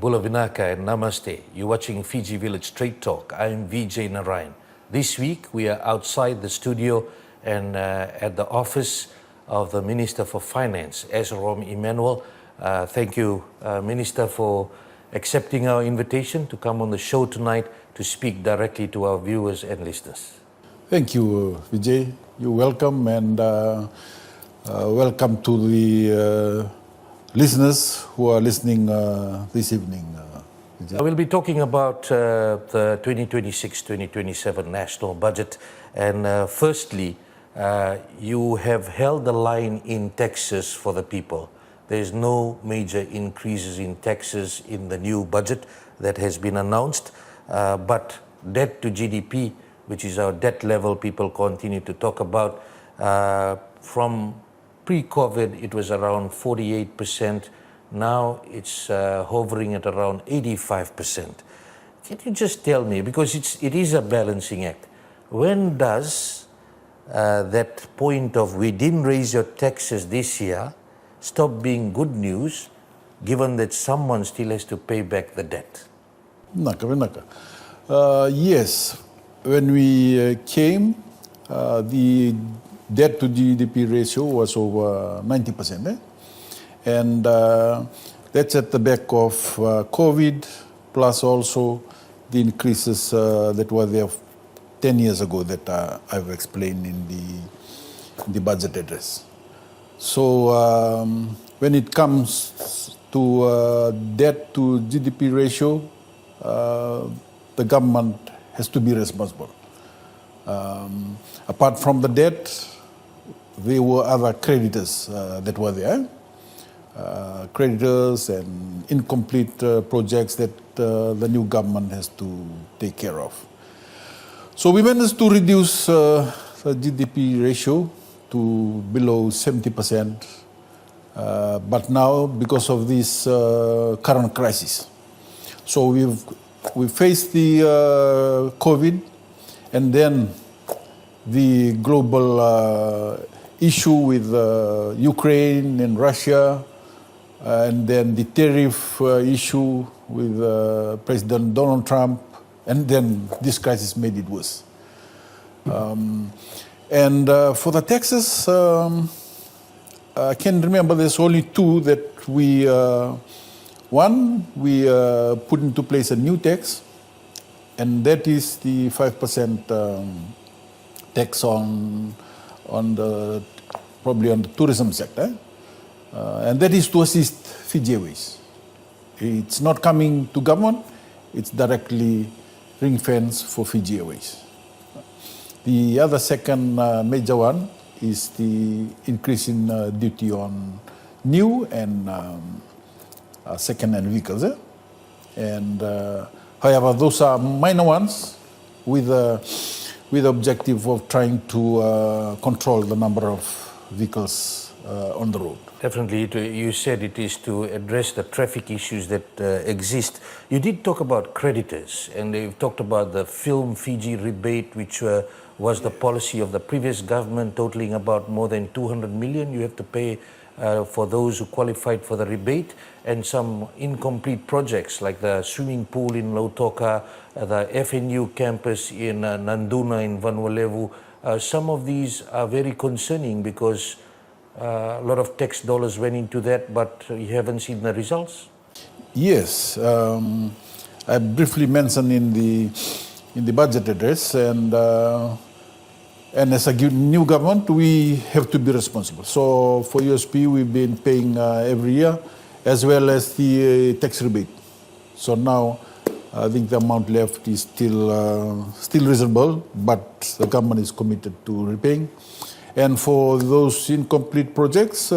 Bula Vinaka and Namaste. You're watching Fiji Village Straight Talk. I'm Vijay Narayan. This week we are outside the studio and at the office of the Minister for Finance, Esrom Immanuel. Thank you, Minister, for accepting our invitation to come on the show tonight to speak directly to our viewers and listeners. Thank you, Vijay. You're welcome, and welcome to the listeners who are listening this evening. I will be talking about the 2026-2027 national budget. And firstly, you have held the line in taxes for the people. There is no major increases in taxes in the new budget that has been announced, but debt to GDP, which is our debt level people continue to talk about, from pre-COVID it was around 48%, now it's hovering at around 85%. Can you just tell me, because it is a balancing act, when does that point of we didn't raise your taxes this year stop being good news, given that someone still has to pay back the debt? Yes, when we came, the debt to GDP ratio was over 90%. And that's at the back of COVID, plus also the increases that were there 10 years ago that I've explained in the budget address. So when it comes to debt to GDP ratio, the government has to be responsible. Apart from the debt, there were other creditors that were there. Creditors and incomplete projects that the new government has to take care of. So we managed to reduce the GDP ratio to below 70%. But now, because of this current crisis, so we faced the COVID, and then the global issue with Ukraine and Russia, and then the tariff issue with President Donald Trump, and then this crisis made it worse. And for the taxes, I can remember there's only two that we, one, we put into place a new tax, and that is the 5% tax on the, probably on the tourism sector. And that is to assist Fiji Airways. It's not coming to government, it's directly ring-fenced for Fiji Airways. The other second major one is the increase in duty on new and second-hand vehicles. And however, those are minor ones with the objective of trying to control the number of vehicles on the road. Definitely, you said it is to address the traffic issues that exist. You did talk about creditors, and you've talked about the Film Fiji rebate, which was the policy of the previous government, totaling about more than 200 million. You have to pay for those who qualified for the rebate, and some incomplete projects like the swimming pool in Lautoka, the FNU campus in Nanduna in Vanuatu. Some of these are very concerning because a lot of tax dollars went into that, but you haven't seen the results? Yes, I briefly mentioned in the budget address, and as a new government, we have to be responsible. So for USP, we've been paying every year, as well as the tax rebate. So now, I think the amount left is still reasonable, but the government is committed to repaying. And for those incomplete projects,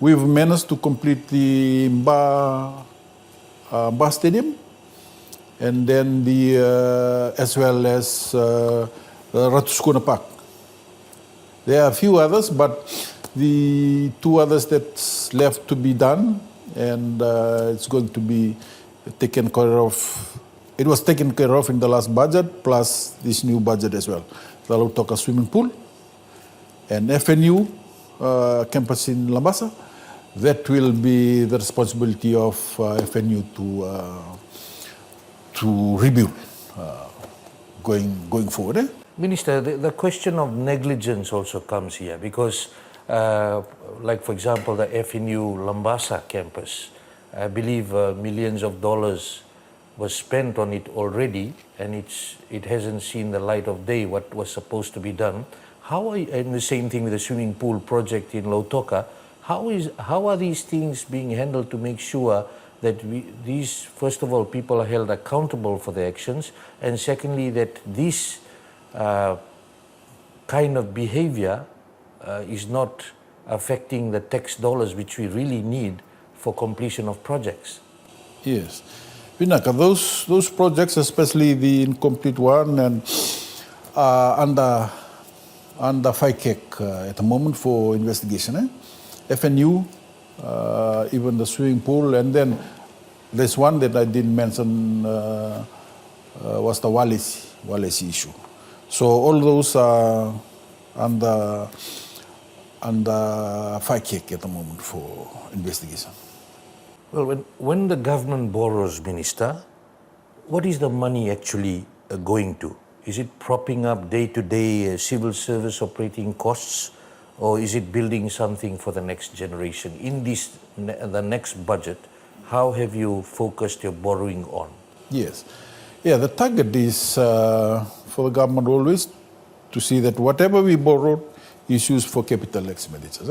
we've managed to complete the Mba Stadium, and then as well as Ratuskuna Park. There are a few others, but the two others that's left to be done, and it's going to be taken care of. It was taken care of in the last budget, plus this new budget as well. The Lautoka swimming pool, and FNU campus in Lambasa, that will be the responsibility of FNU to rebuild going forward. Minister, the question of negligence also comes here because, like for example, the FNU Lambasa campus, I believe millions of dollars was spent on it already, and it hasn't seen the light of day what was supposed to be done. And the same thing with the swimming pool project in Lautoka. How are these things being handled to make sure that these, first of all, people are held accountable for their actions, and secondly, that this kind of behavior is not affecting the tax dollars which we really need for completion of projects? Yes. Vinaka, those projects, especially the incomplete one and under FICAC at the moment for investigation. FNU, even the swimming pool, and then there's one that I didn't mention was the Walesi issue. So all those are under FICAC at the moment for investigation. Well, when the government borrows, Minister, what is the money actually going to? Is it propping up day-to-day civil service operating costs, or is it building something for the next generation? In the next budget, how have you focused your borrowing on? Yes. Yeah, the target is for the government always to see that whatever we borrowed is used for capital expenditures.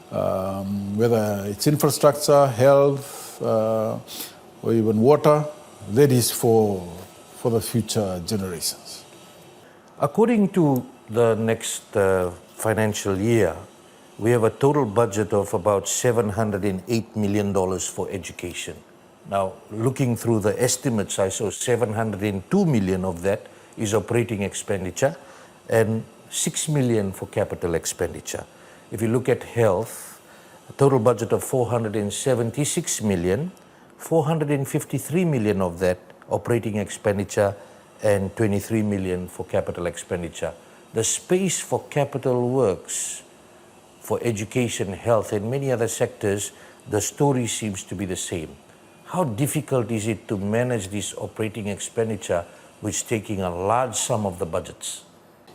Whether it's infrastructure, health, or even water, that is for the future generations. According to the next financial year, we have a total budget of about $708 million for education. Now, looking through the estimates, I saw 702 million of that is operating expenditure and 6 million for capital expenditure. If you look at health, a total budget of 476 million, 453 million of that operating expenditure and 23 million for capital expenditure. The space for capital works for education, health, and many other sectors, the story seems to be the same. How difficult is it to manage this operating expenditure, which is taking a large sum of the budgets?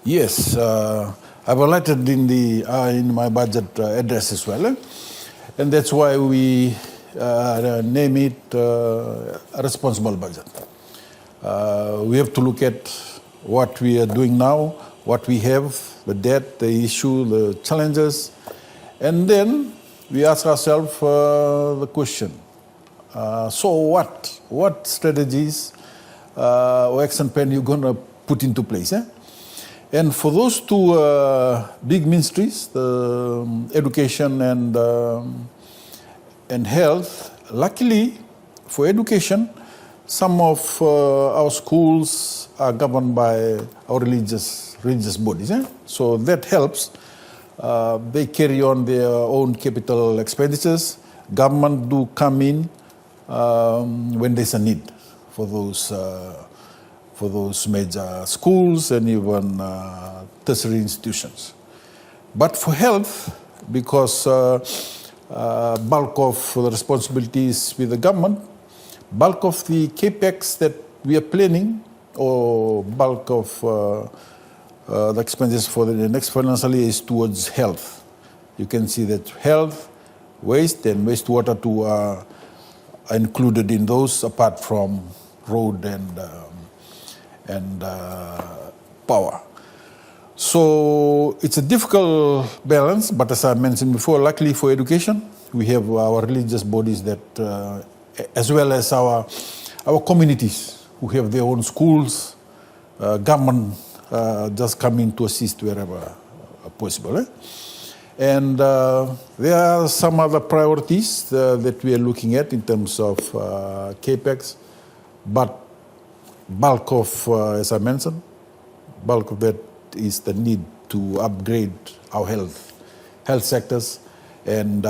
Yes, I've highlighted in my budget address as well, and that's why we name it a responsible budget. We have to look at what we are doing now, what we have, the debt, the issue, the challenges, and then we ask ourselves the question, so what? What strategies or action plan are you going to put into place? And for those two big ministries, the education and health, luckily for education, some of our schools are governed by our religious bodies. So that helps. They carry on their own capital expenditures. Government do come in when there's a need for those major schools and even tertiary institutions. But for health, because bulk of the responsibilities with the government, bulk of the capex that we are planning, or bulk of the expenses for the next financial year is towards health. You can see that health, waste, and wastewater too are included in those, apart from road and power. So it's a difficult balance, but as I mentioned before, luckily for education, we have our religious bodies that, as well as our communities who have their own schools, government just come in to assist wherever possible. And there are some other priorities that we are looking at in terms of capex, but bulk of, as I mentioned, bulk of that is the need to upgrade our health sectors, and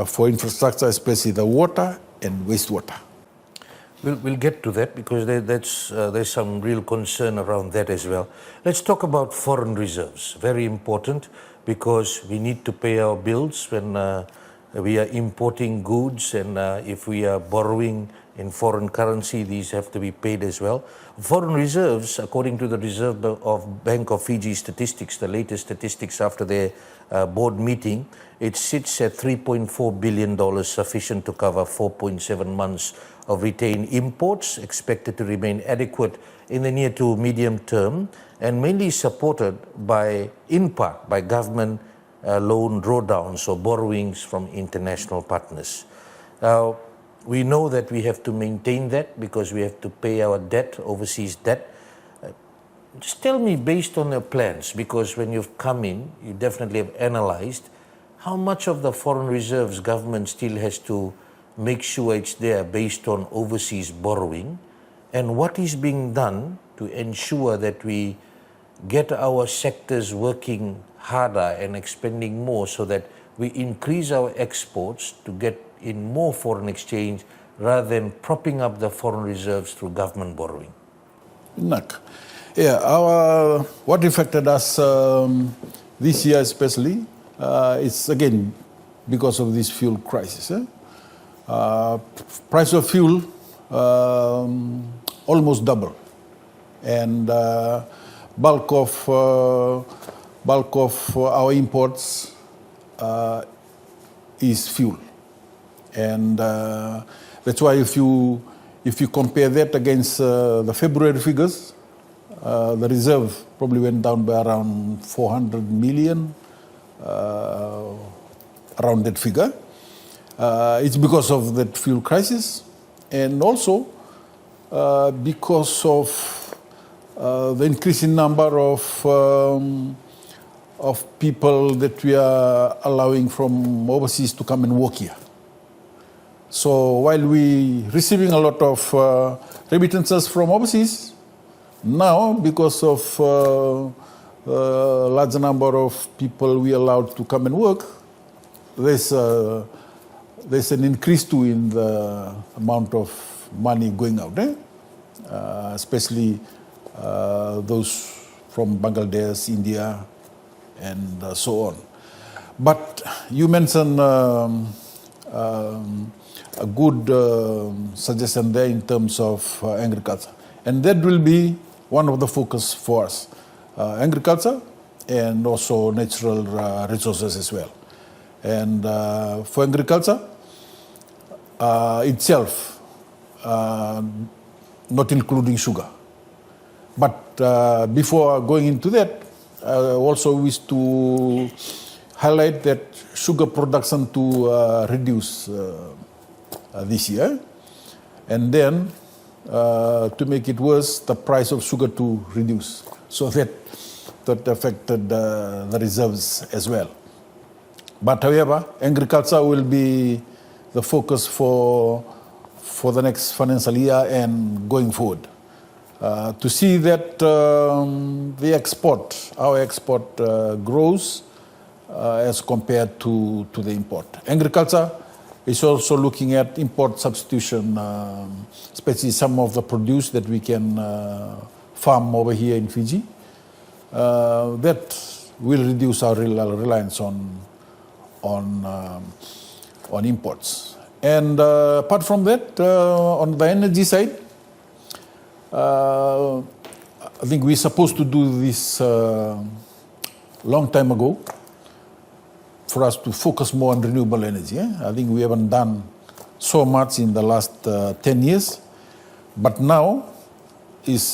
for infrastructure, especially the water and wastewater. We'll get to that because there's some real concern around that as well. Let's talk about foreign reserves. Very important because we need to pay our bills when we are importing goods, and if we are borrowing in foreign currency, these have to be paid as well. Foreign reserves, according to the Bank of Fiji statistics, the latest statistics after their board meeting, it sits at $3.4 billion, sufficient to cover 4.7 months of retained imports, expected to remain adequate in the near to medium term, and mainly supported in part by government loan drawdowns or borrowings from international partners. Now, we know that we have to maintain that because we have to pay our debt, overseas debt. Just tell me, based on your plans, because when you've come in, you definitely have analyzed how much of the foreign reserves government still has to make sure it's there based on overseas borrowing, and what is being done to ensure that we get our sectors working harder and expanding more so that we increase our exports to get in more foreign exchange rather than propping up the foreign reserves through government borrowing? Yeah, what affected us this year especially is again because of this fuel crisis. Price of fuel almost double, and bulk of our imports is fuel, and that's why if you compare that against the February figures, the reserve probably went down by around 400 million, around that figure. It's because of that fuel crisis, and also because of the increasing number of people that we are allowing from overseas to come and work here. So while we receiving a lot of remittances from overseas, now because of large number of people we allowed to come and work, there's an increase too in the amount of money going out there, especially those from Bangladesh, India, and so on. But you mentioned a good suggestion there in terms of agriculture, and that will be one of the focus for us, agriculture and also natural resources as well. And for agriculture itself, not including sugar. But before going into that, I also wish to highlight that sugar production to reduce this year, and then to make it worse, the price of sugar to reduce. So that affected the reserves as well. But however, agriculture will be the focus for the next financial year and going forward. To see that our export grows as compared to the import. Agriculture is also looking at import substitution, especially some of the produce that we can farm over here in Fiji. That will reduce our reliance on imports. And apart from that, on the energy side, I think we're supposed to do this long time ago for us to focus more on renewable energy. I think we haven't done so much in the last 10 years, but now is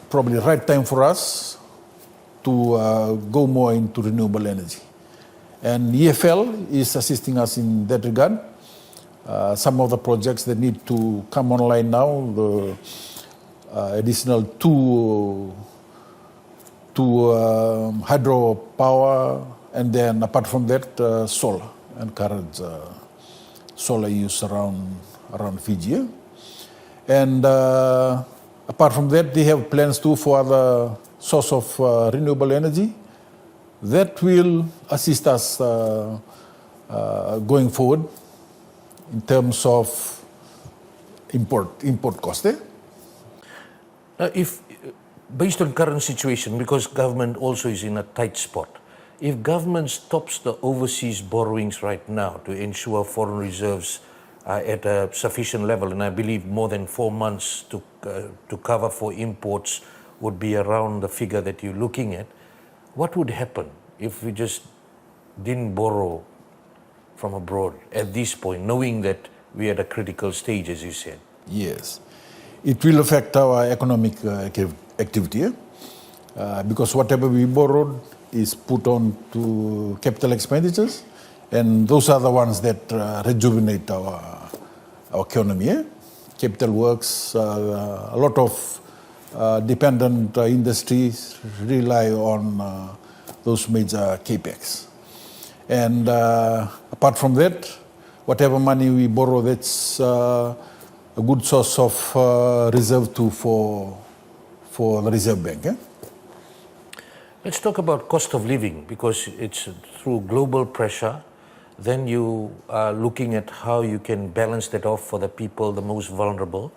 probably the right time for us to go more into renewable energy. And EFL is assisting us in that regard. Some of the projects that need to come online now, the additional two hydropower, and then apart from that, solar, encourage solar use around Fiji. And apart from that, they have plans too for other source of renewable energy that will assist us going forward in terms of import cost. If based on current situation, because government also is in a tight spot, if government stops the overseas borrowings right now to ensure foreign reserves are at a sufficient level, and I believe more than 4 months to cover for imports would be around the figure that you're looking at, what would happen if we just didn't borrow from abroad at this point, knowing that we're at a critical stage, as you said? Yes. It will affect our economic activity, because whatever we borrowed is put on to capital expenditures, and those are the ones that rejuvenate our economy. Capital works, a lot of dependent industries rely on those major capex. And apart from that, whatever money we borrow, that's a good source of reserve for the Reserve Bank. Let's talk about cost of living, because it's through global pressure. Then you are looking at how you can balance that off for the people, the most vulnerable,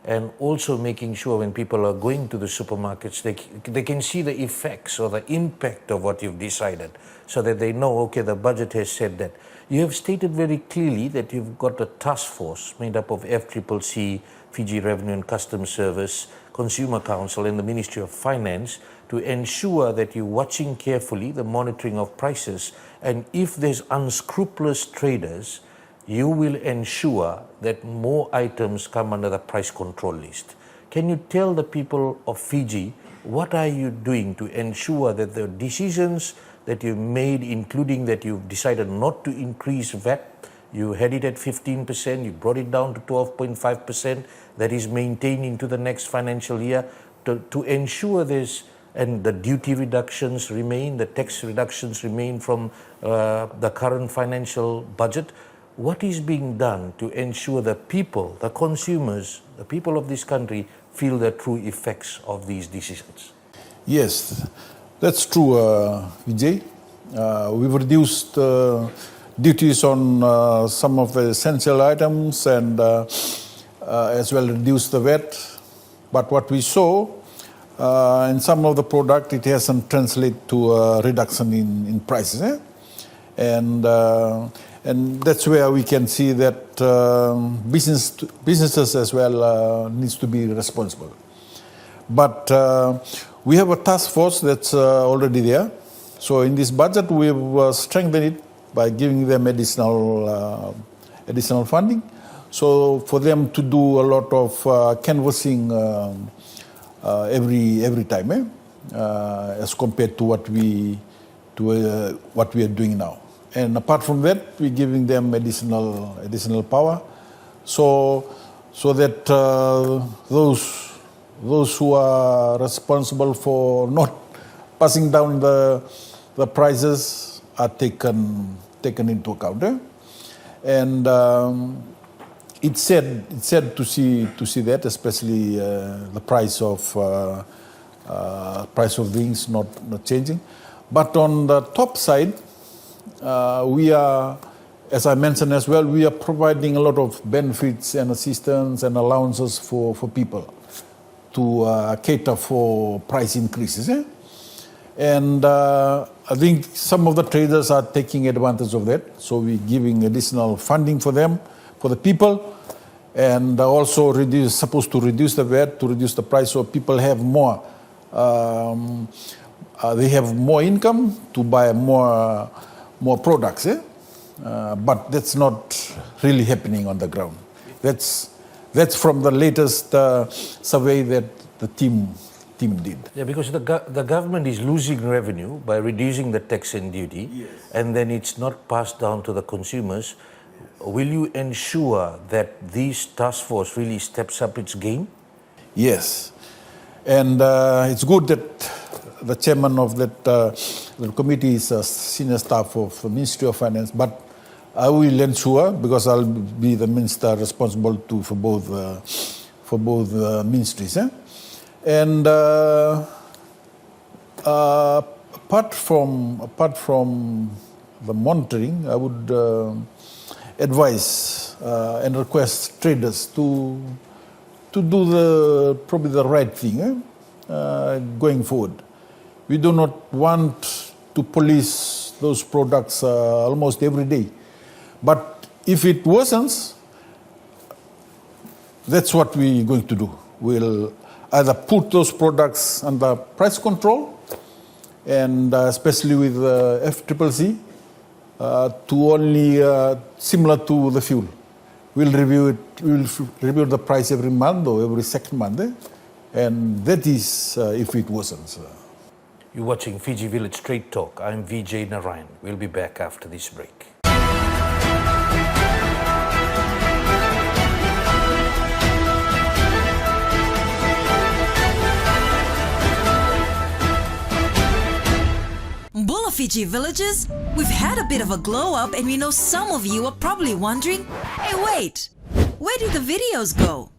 and also making sure when people are going to the supermarkets, they can see the effects or the impact of what you've decided, so that they know, okay, the budget has said that. You have stated very clearly that you've got a task force made up of FCCC, Fiji Revenue and Customs Service, Consumer Council and the Ministry of Finance to ensure that you're watching carefully the monitoring of prices, and if there's unscrupulous traders, you will ensure that more items come under the price control list. Can you tell the people of Fiji, what are you doing to ensure that the decisions that you've made, including that you've decided not to increase VAT, you had it at 15%, you brought it down to 12.5%, that is maintained into the next financial year, to ensure there's, and the duty reductions remain, the tax reductions remain from the current financial budget. What is being done to ensure the people, the consumers, the people of this country feel the true effects of these decisions? Yes, that's true, Vijay. We've reduced duties on some of the essential items and as well reduced the VAT. But what we saw in some of the product, it hasn't translated to a reduction in prices. And that's where we can see that businesses as well needs to be responsible. But we have a task force that's already there. So in this budget, we've strengthened it by giving them additional funding. So for them to do a lot of canvassing every time, as compared to what we are doing now. And apart from that, we're giving them additional power, so that those who are responsible for not passing down the prices are taken into account. And it's sad to see that, especially the price of things not changing. But on the top side, we are, as I mentioned as well, we are providing a lot of benefits and assistance and allowances for people to cater for price increases. And I think some of the traders are taking advantage of that. So we're giving additional funding for them, for the people, and also supposed to reduce the VAT, to reduce the price, so people have more. They have more income to buy more products. But that's not really happening on the ground. That's from the latest survey that the team did. Yeah, because the government is losing revenue by reducing the tax and duty, yes, and then it's not passed down to the consumers. Will you ensure that this task force really steps up its game? Yes, and it's good that the chairman of that the committee is a senior staff of the Ministry of Finance, but I will ensure, because I'll be the minister responsible for both ministries. And apart from the monitoring, I would advise and request traders to do probably the right thing going forward. We do not want to police those products almost every day. But if it worsens, that's what we're going to do. We'll either put those products under price control, and especially with FCCC, to only similar to the fuel. We'll review it. We'll review the price every month or every second month, and that is if it worsens. You're watching Fiji Village Straight Talk. I'm Vijay Narayan. We'll be back after this break. Bula Fiji villagers, we've had a bit of a glow up and we know some of you are probably wondering, hey wait, where did the videos go?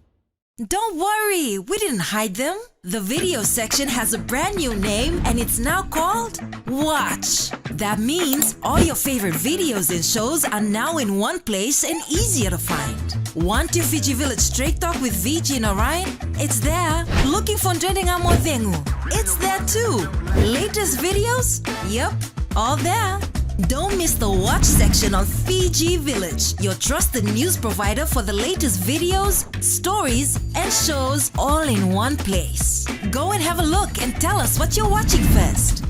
Don't worry, we didn't hide them. The video section has a brand new name and it's now called Watch. That means all your favorite videos and shows are now in one place and easier to find. Want your Fiji Village Straight Talk with Vijay Narayan? It's there. Looking for Trending Amo Vengu? It's there too. Latest videos? Yep, all there. Don't miss the Watch section on Fiji Village, your trusted news provider for the latest videos, stories, and shows all in one place. Go and have a look and tell us what you're watching first.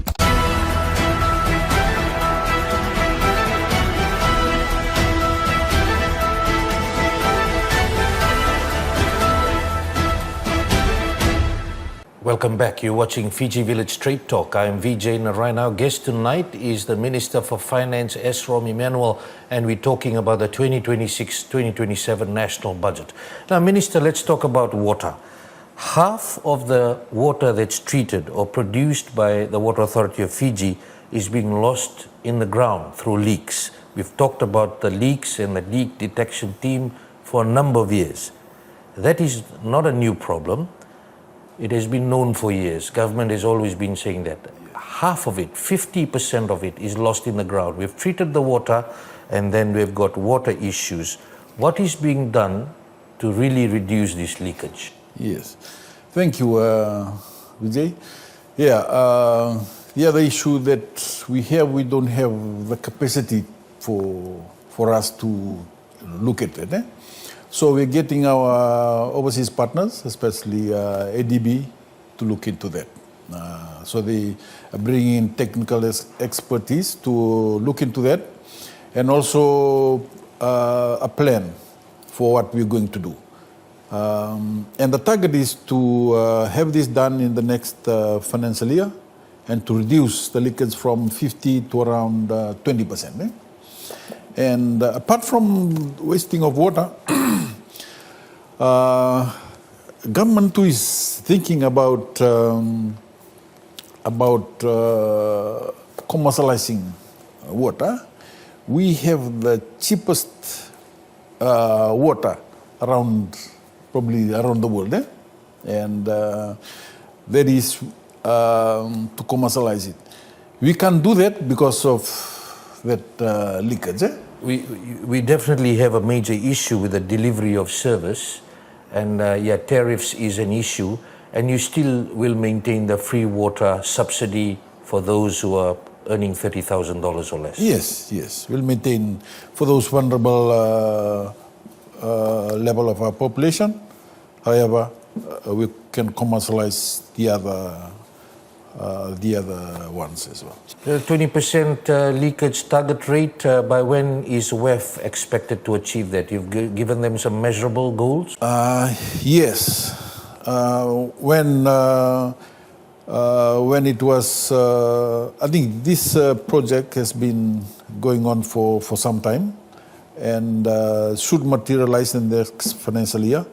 Welcome back. You're watching Fiji Village Straight Talk. I'm Vijay Narayan. Our guest tonight is the Minister for Finance Esrom Immanuel, and we're talking about the 2026-2027 national budget. Now, Minister, let's talk about water. Half of the water that's treated or produced by the Water Authority of Fiji is being lost in the ground through leaks. We've talked about the leaks and the leak detection team for a number of years. That is not a new problem. It has been known for years. Government has always been saying that. Half of it, 50% of it, is lost in the ground. We've treated the water and then we've got water issues. What is being done to really reduce this leakage? Yes. Thank you, Vijay. The other issue that we don't have the capacity for us to look at it. So we're getting our overseas partners, especially ADB, to look into that. So they are bringing in technical expertise to look into that, and also a plan for what we're going to do. And the target is to have this done in the next financial year, and to reduce the leakage from 50 to around 20%. And apart from wasting of water, government too is thinking about commercializing water. We have the cheapest water probably around the world, and that is to commercialize it. We can't do that because of that leakage. We definitely have a major issue with the delivery of service, and tariffs is an issue, and you still will maintain the free water subsidy for those who are earning $30,000 or less. Yes, we'll maintain for those vulnerable level of our population. However, we can commercialize the other ones as well. The 20% leakage target rate, by when is WEF expected to achieve that? You've given them some measurable goals? Yes. When it was, I think this project has been going on for some time, and should materialize in the next financial year.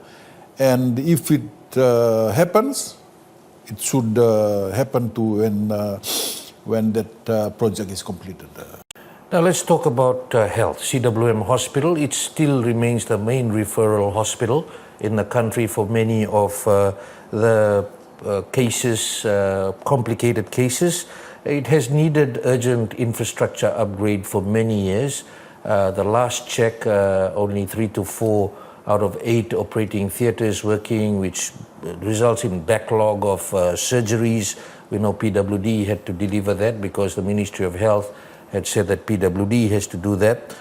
And if it happens, it should happen to when that project is completed. Now let's talk about health. CWM Hospital, it still remains the main referral hospital in the country for many of the cases, complicated cases. It has needed urgent infrastructure upgrade for many years. The last check, only 3 to 4 out of 8 operating theatres working, which results in backlog of surgeries, We know PWD had to deliver that because the Ministry of Health had said that PWD has to do that.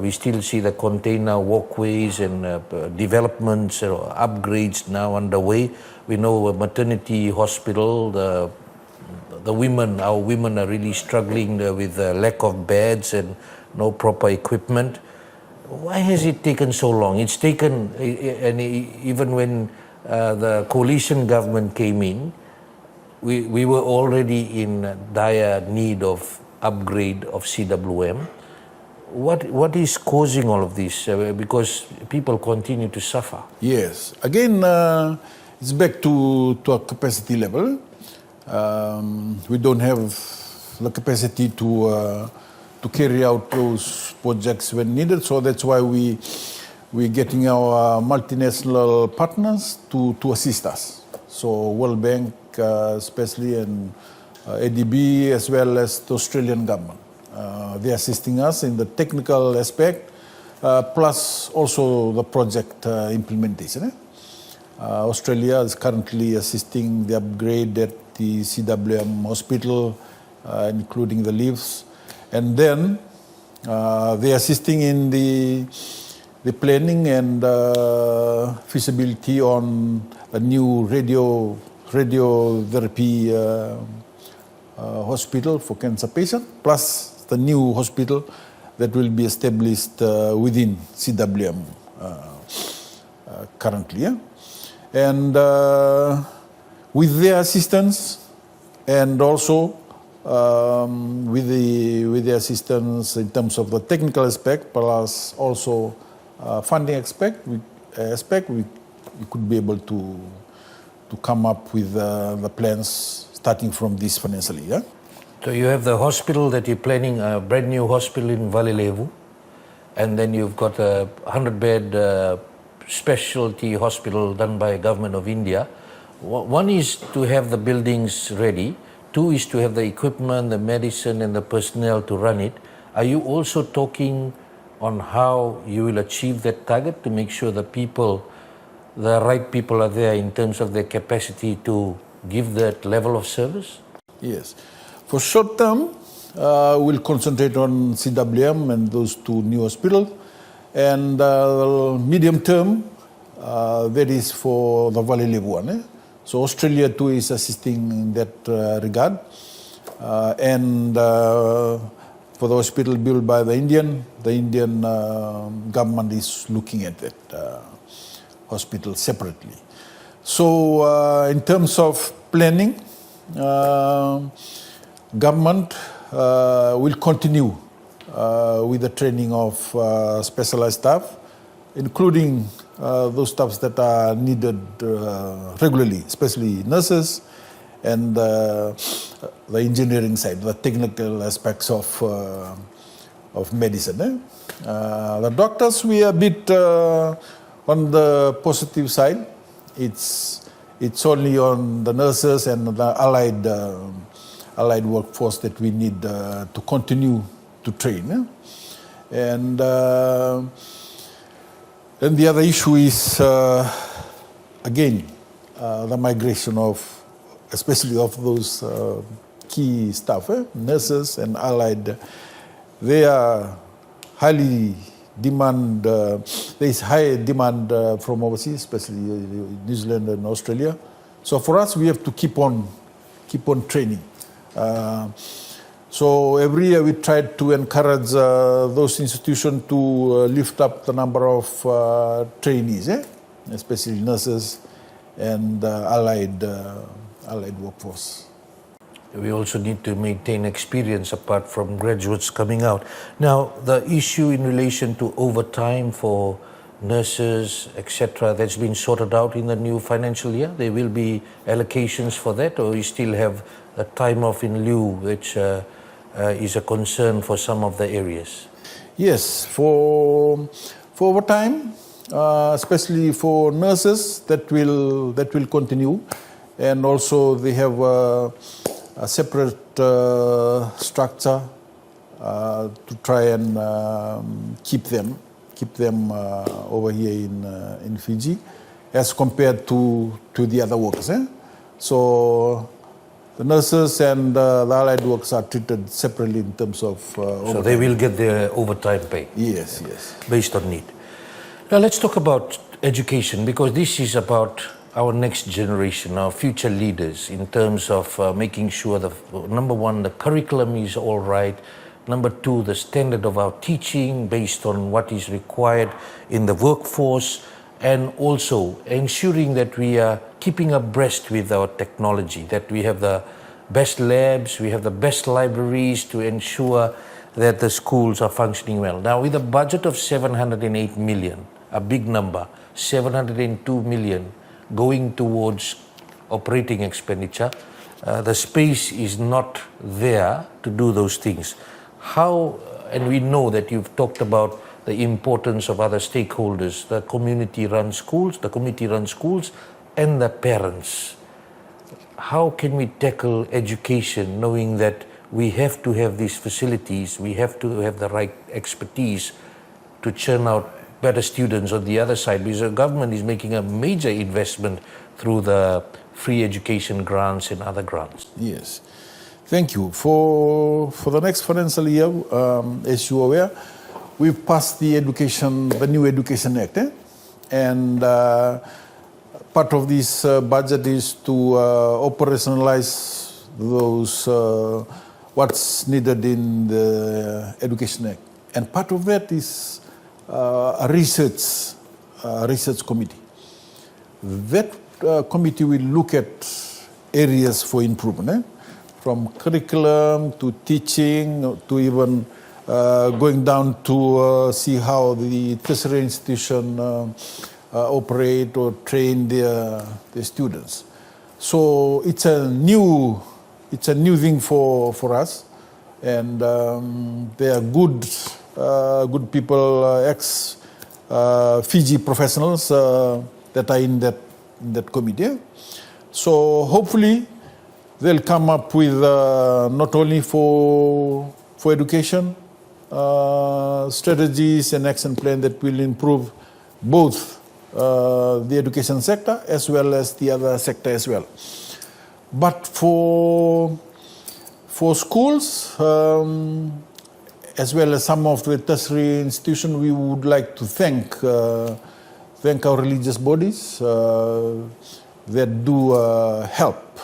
We still see the container walkways and developments or upgrades now underway. We know a maternity hospital, our women are really struggling with the lack of beds and no proper equipment. Why has it taken so long? It's taken, and even when the coalition government came in, we were already in dire need of upgrade of CWM. What is causing all of this? Because people continue to suffer. Yes. Again, it's back to a capacity level. We don't have the capacity to carry out those projects when needed. So that's why we're getting our multinational partners to assist us. So World Bank especially, and ADB, as well as the Australian government. They're assisting us in the technical aspect, plus also the project implementation. Australia is currently assisting the upgrade at the CWM hospital, including the lifts. And then they're assisting in the planning and feasibility on a new radiotherapy hospital for cancer patients, plus the new hospital that will be established within CWM currently. And with their assistance, and also with the assistance in terms of the technical aspect, plus also funding aspect, we could be able to come up with the plans starting from this financial year. So you have the hospital that you're planning, a brand new hospital in Valilevu, and then you've got a 100-bed specialty hospital done by Government of India. One is to have the buildings ready. Two is to have the equipment, the medicine, and the personnel to run it. Are you also talking on how you will achieve that target to make sure the right people are there in terms of their capacity to give that level of service? Yes. For short term, we'll concentrate on CWM and those two new hospitals. And medium term, that is for the Valilevu one. So Australia too is assisting in that regard. And for the hospital built by the Indian government is looking at that hospital separately. So in terms of planning, government will continue with the training of specialized staff, including those staffs that are needed regularly, especially nurses and the engineering side, the technical aspects of medicine. The doctors, we are a bit on the positive side. It's only on the nurses and the allied workforce that we need to continue to train. And the other issue is, again, the migration especially of those key staff, nurses and allied. They are highly demand. There is high demand from overseas, especially New Zealand and Australia. So for us, we have to keep on training. So every year we try to encourage those institutions to lift up the number of trainees, especially nurses and allied workforce. We also need to maintain experience apart from graduates coming out. Now, the issue in relation to overtime for nurses, etc., that's been sorted out in the new financial year. There will be allocations for that, or you still have a time off in lieu, which is a concern for some of the areas? Yes, for overtime, especially for nurses, that will continue, and also they have a separate structure to try and keep them over here in Fiji, as compared to the other workers. So the nurses and the allied workers are treated separately in terms of So they will get their overtime pay. Yes, yes. Based on need. Now let's talk about education, because this is about our next generation, our future leaders, in terms of making sure that, number one, the curriculum is all right. Number two, the standard of our teaching based on what is required in the workforce, and also ensuring that we are keeping abreast with our technology, that we have the best labs, we have the best libraries to ensure that the schools are functioning well. Now, with a budget of 708 million, a big number, 702 million going towards operating expenditure, the space is not there to do those things. How, and we know that you've talked about the importance of other stakeholders, the community-run schools, and the parents. How can we tackle education knowing that we have to have these facilities, we have to have the right expertise to churn out better students on the other side, because the government is making a major investment through the free education grants and other grants? Yes. Thank you. For the next financial year, as you are aware, we've passed the new Education Act, and part of this budget is to operationalize those what's needed in the Education Act, and part of that is a research committee. That committee will look at areas for improvement, from curriculum to teaching to even going down to see how the tertiary institution operate or train their students. So it's a new thing for us, and they are good people, ex Fiji professionals that are in that committee. So hopefully they'll come up with not only for education strategies and action plan that will improve both the education sector as well as the other sector as well. But for schools, as well as some of the tertiary institutions, we would like to thank our religious bodies that do help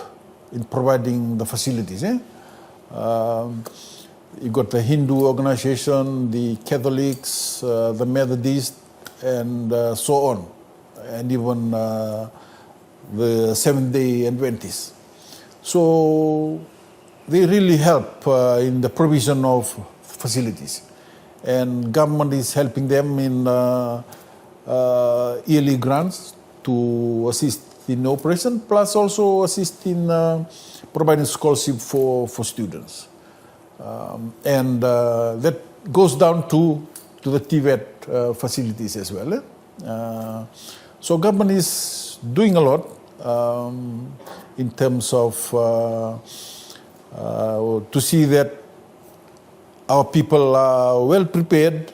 in providing the facilities. You got the Hindu organization, the Catholics, the Methodists, and so on, and even the Seventh-day Adventists. So they really help in the provision of facilities, and government is helping them in yearly grants to assist in operation, plus also assist in providing scholarship for students. And that goes down to the TVET facilities as well. So government is doing a lot in terms of to see that our people are well prepared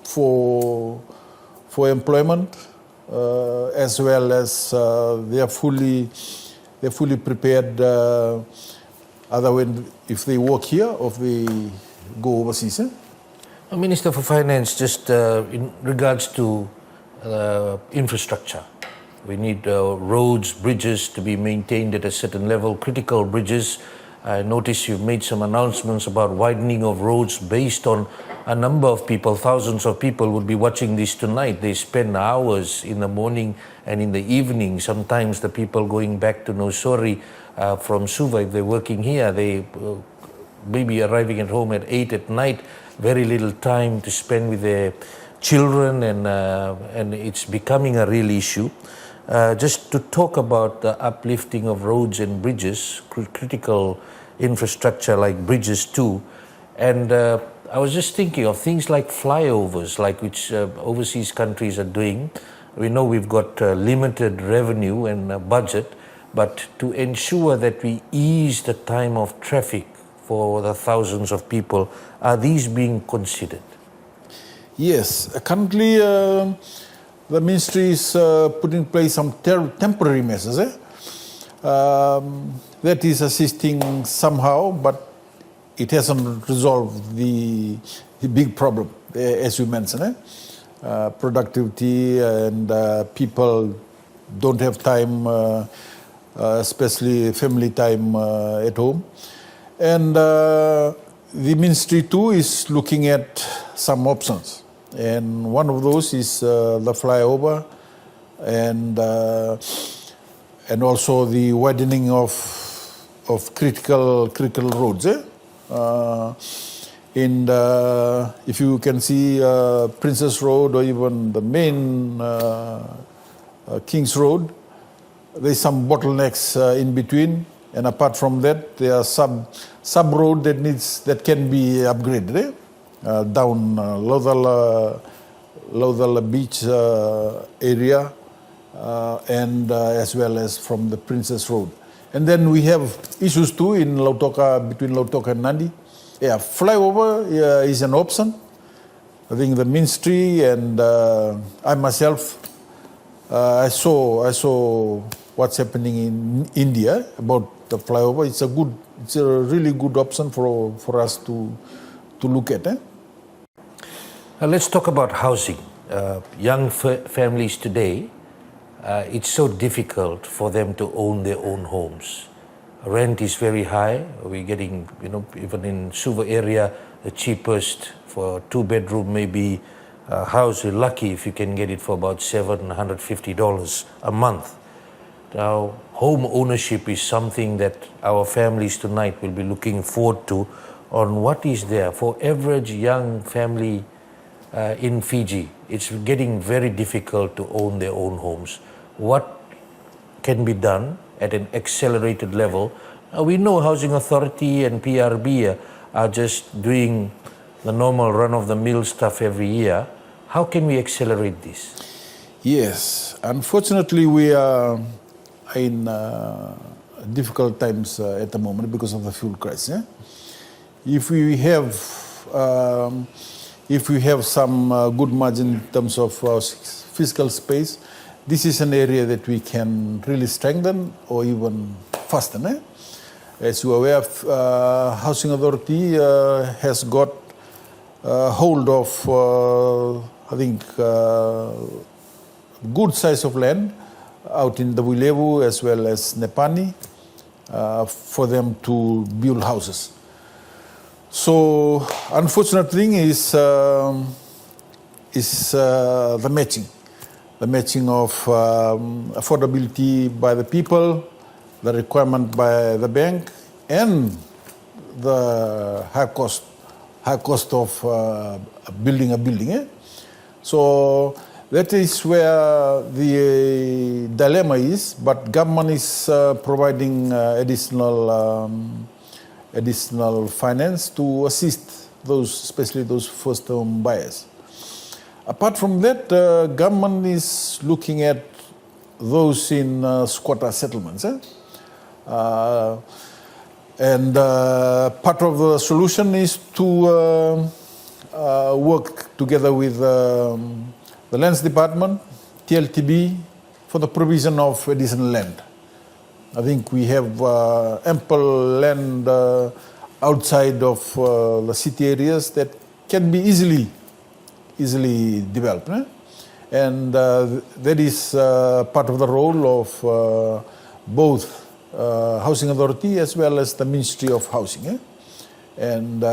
for employment, as well as they are fully prepared other when if they work here or if they go overseas. Minister for Finance, just in regards to infrastructure, we need roads, bridges to be maintained at a certain level, critical bridges. I noticed you've made some announcements about widening of roads based on a number of people. Thousands of people would be watching this tonight. They spend hours in the morning and in the evening. Sometimes the people going back to Nosori from Suva, if they're working here, they may be arriving at home at 8 at night, very little time to spend with their children, and it's becoming a real issue. Just to talk about the uplifting of roads and bridges, critical infrastructure like bridges too. And I was just thinking of things like flyovers, like which overseas countries are doing. We know we've got limited revenue and budget, but to ensure that we ease the time of traffic for the thousands of people, are these being considered? Yes, currently the ministry is putting in place some temporary measures. That is assisting somehow, but it hasn't resolved the big problem, as you mentioned. Productivity and people don't have time, especially family time at home. And the ministry too is looking at some options. And one of those is the flyover and also the widening of critical roads. And if you can see Princess Road or even the main King's Road, there's some bottlenecks in between, and apart from that, there are sub road that can be upgraded down Laudala Beach area, and as well as from the Princess Road. And then we have issues too in Lautoka, between Lautoka and Nadi. Yeah, flyover is an option. I think the ministry and I myself, I saw what's happening in India about the flyover. It's a really good option for us to look at. Let's talk about housing. Young families today, it's so difficult for them to own their own homes. Rent is very high. We're getting, even in Suva area, the cheapest for a 2-bedroom maybe house. You're lucky if you can get it for about $750 a month. Now, home ownership is something that our families tonight will be looking forward to on what is there for average young family in Fiji. It's getting very difficult to own their own homes. What can be done at an accelerated level? We know Housing Authority and PRB are just doing the normal run-of-the-mill stuff every year. How can we accelerate this? Yes, unfortunately we are in difficult times at the moment because of the fuel crisis. If we have some good margin in terms of fiscal space, this is an area that we can really strengthen or even fasten. As you are aware, Housing Authority has got hold of, I think, good size of land out in the Wilevu as well as Nepani for them to build houses. So, unfortunate thing is the matching. The matching of affordability by the people, the requirement by the bank, and the high cost of building a building. So that is where the dilemma is. But government is providing additional finance to assist those, especially those first-home buyers. Apart from that, government is looking at those in squatter settlements. And part of the solution is to work together with the Lands Department, TLTB, for the provision of additional land. I think we have ample land outside of the city areas that can be easily developed. And that is part of the role of both Housing Authority as well as the Ministry of Housing. And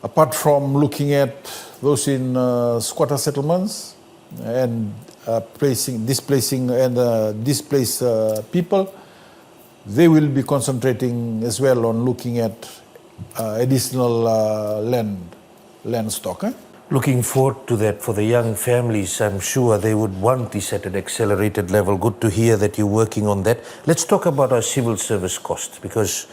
apart from looking at those in squatter settlements and displacing displaced people, they will be concentrating as well on looking at additional land stock. Looking forward to that for the young families. I'm sure they would want this at an accelerated level. Good to hear that you're working on that. Let's talk about our civil service cost, because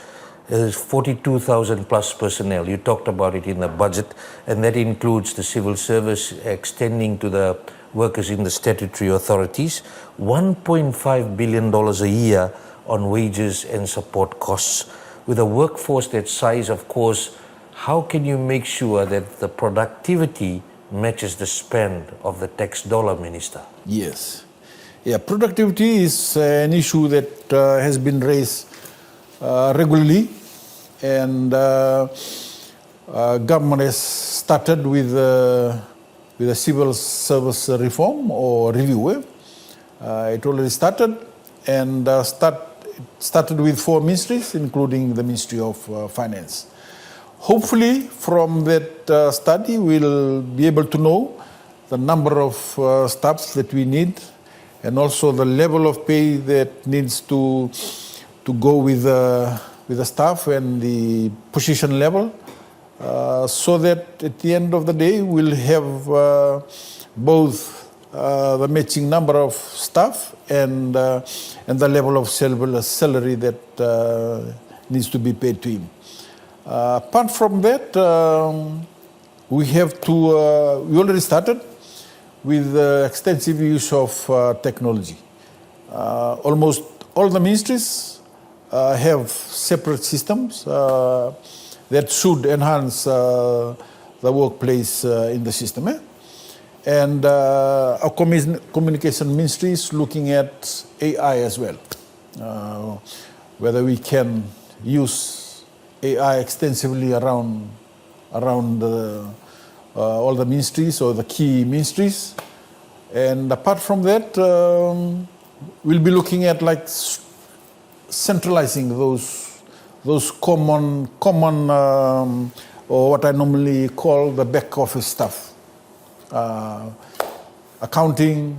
there's 42,000 plus personnel. You talked about it in the budget, and that includes the civil service extending to the workers in the statutory authorities. $1.5 billion a year on wages and support costs. With a workforce that size, of course, how can you make sure that the productivity matches the spend of the tax dollar, Minister? Yes. Yeah, productivity is an issue that has been raised regularly, and government has started with a civil service reform or review. It already started, and started with 4 ministries, including the Ministry of Finance. Hopefully, from that study, we'll be able to know the number of staffs that we need, and also the level of pay that needs to go with the staff and the position level, so that at the end of the day we'll have both the matching number of staff and the level of salary that needs to be paid to him. Apart from that, we already started with extensive use of technology. Almost all the ministries have separate systems that should enhance the workplace in the system. And our communication ministry is looking at AI as well. Whether we can use AI extensively around all the ministries or the key ministries. And apart from that, we'll be looking at like centralizing those common or what I normally call the back office stuff. Accounting,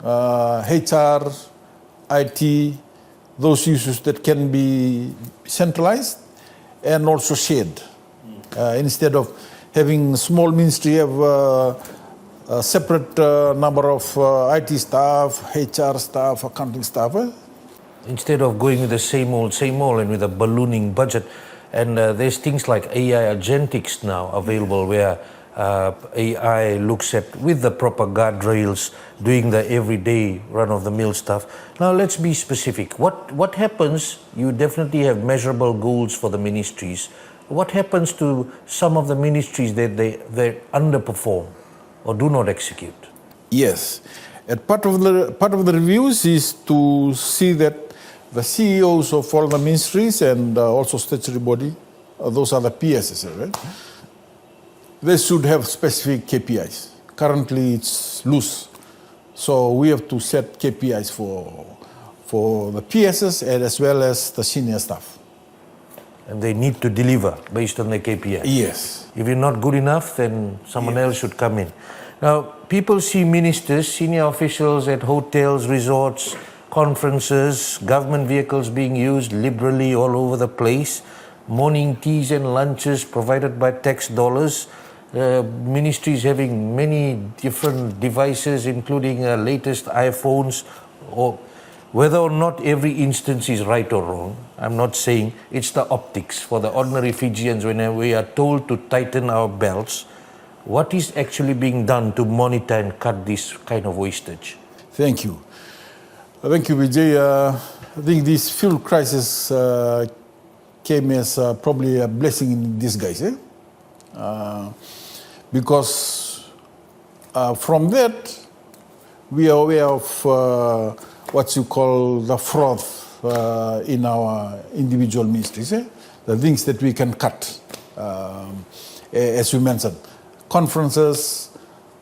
HR, IT, those issues that can be centralized and also shared. Instead of having small ministry have a separate number of IT staff, HR staff, accounting staff. Instead of going with the same old and with a ballooning budget. And there's things like AI agentics now available where AI looks at, with the proper guardrails, doing the everyday run-of-the-mill stuff. Now let's be specific. What happens? You definitely have measurable goals for the ministries. What happens to some of the ministries that they underperform or do not execute? Yes, and part of the reviews is to see that the CEOs of all the ministries and also statutory body, those are the PSs, right? They should have specific KPIs. Currently, it's loose, so we have to set KPIs for the PSs and as well as the senior staff. And they need to deliver based on their KPI. Yes. If you're not good enough, then someone else should come in. Now, people see ministers, senior officials at hotels, resorts, conferences, government vehicles being used liberally all over the place, morning teas and lunches provided by tax dollars, ministries having many different devices, including latest iPhones, or whether or not every instance is right or wrong. I'm not saying it's the optics. For the ordinary Fijians, when we are told to tighten our belts, what is actually being done to monitor and cut this kind of wastage? Thank you. Thank you, Vijay. I think this fuel crisis came as probably a blessing in disguise. Because from that, we are aware of what you call the fraud in our individual ministries, the things that we can cut, as you mentioned, conferences,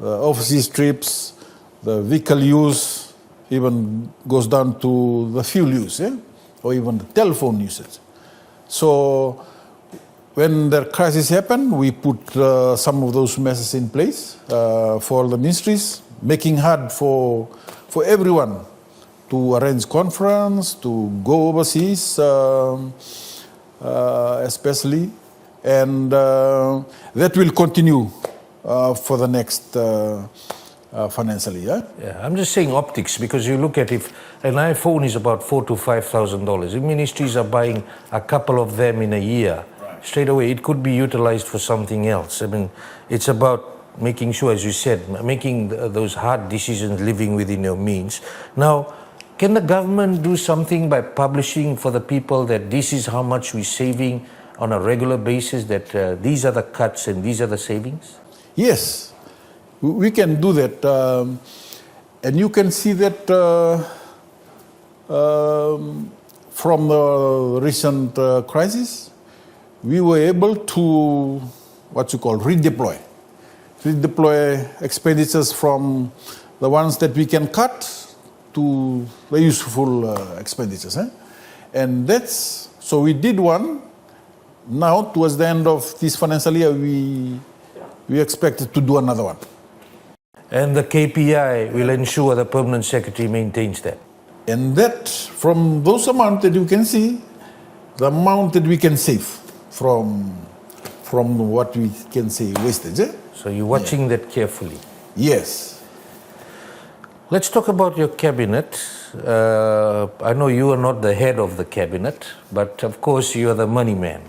overseas trips, the vehicle use, even goes down to the fuel use, or even the telephone usage. So when the crisis happened, we put some of those measures in place for the ministries, making hard for everyone to arrange conference, to go overseas, especially, and that will continue for the next financial year. Yeah, I'm just saying optics, because you look at, if an iPhone is about $4,000 to $5,000, if ministries are buying a couple of them in a year, straight away it could be utilized for something else. I mean, it's about making sure, as you said, making those hard decisions, living within your means. Now, can the government do something by publishing for the people that this is how much we're saving on a regular basis, that these are the cuts and these are the savings? Yes, we can do that. And you can see that from the recent crisis, we were able to, redeploy expenditures from the ones that we can cut to the useful expenditures. And so we did one. Now, towards the end of this financial year, we expected to do another one. And the KPI will ensure the Permanent Secretary maintains that. And that, from those amounts that you can see, the amount that we can save from what we can say wastage. So you're watching that carefully. Yes. Let's talk about your cabinet. I know you are not the head of the cabinet, but of course you are the money man.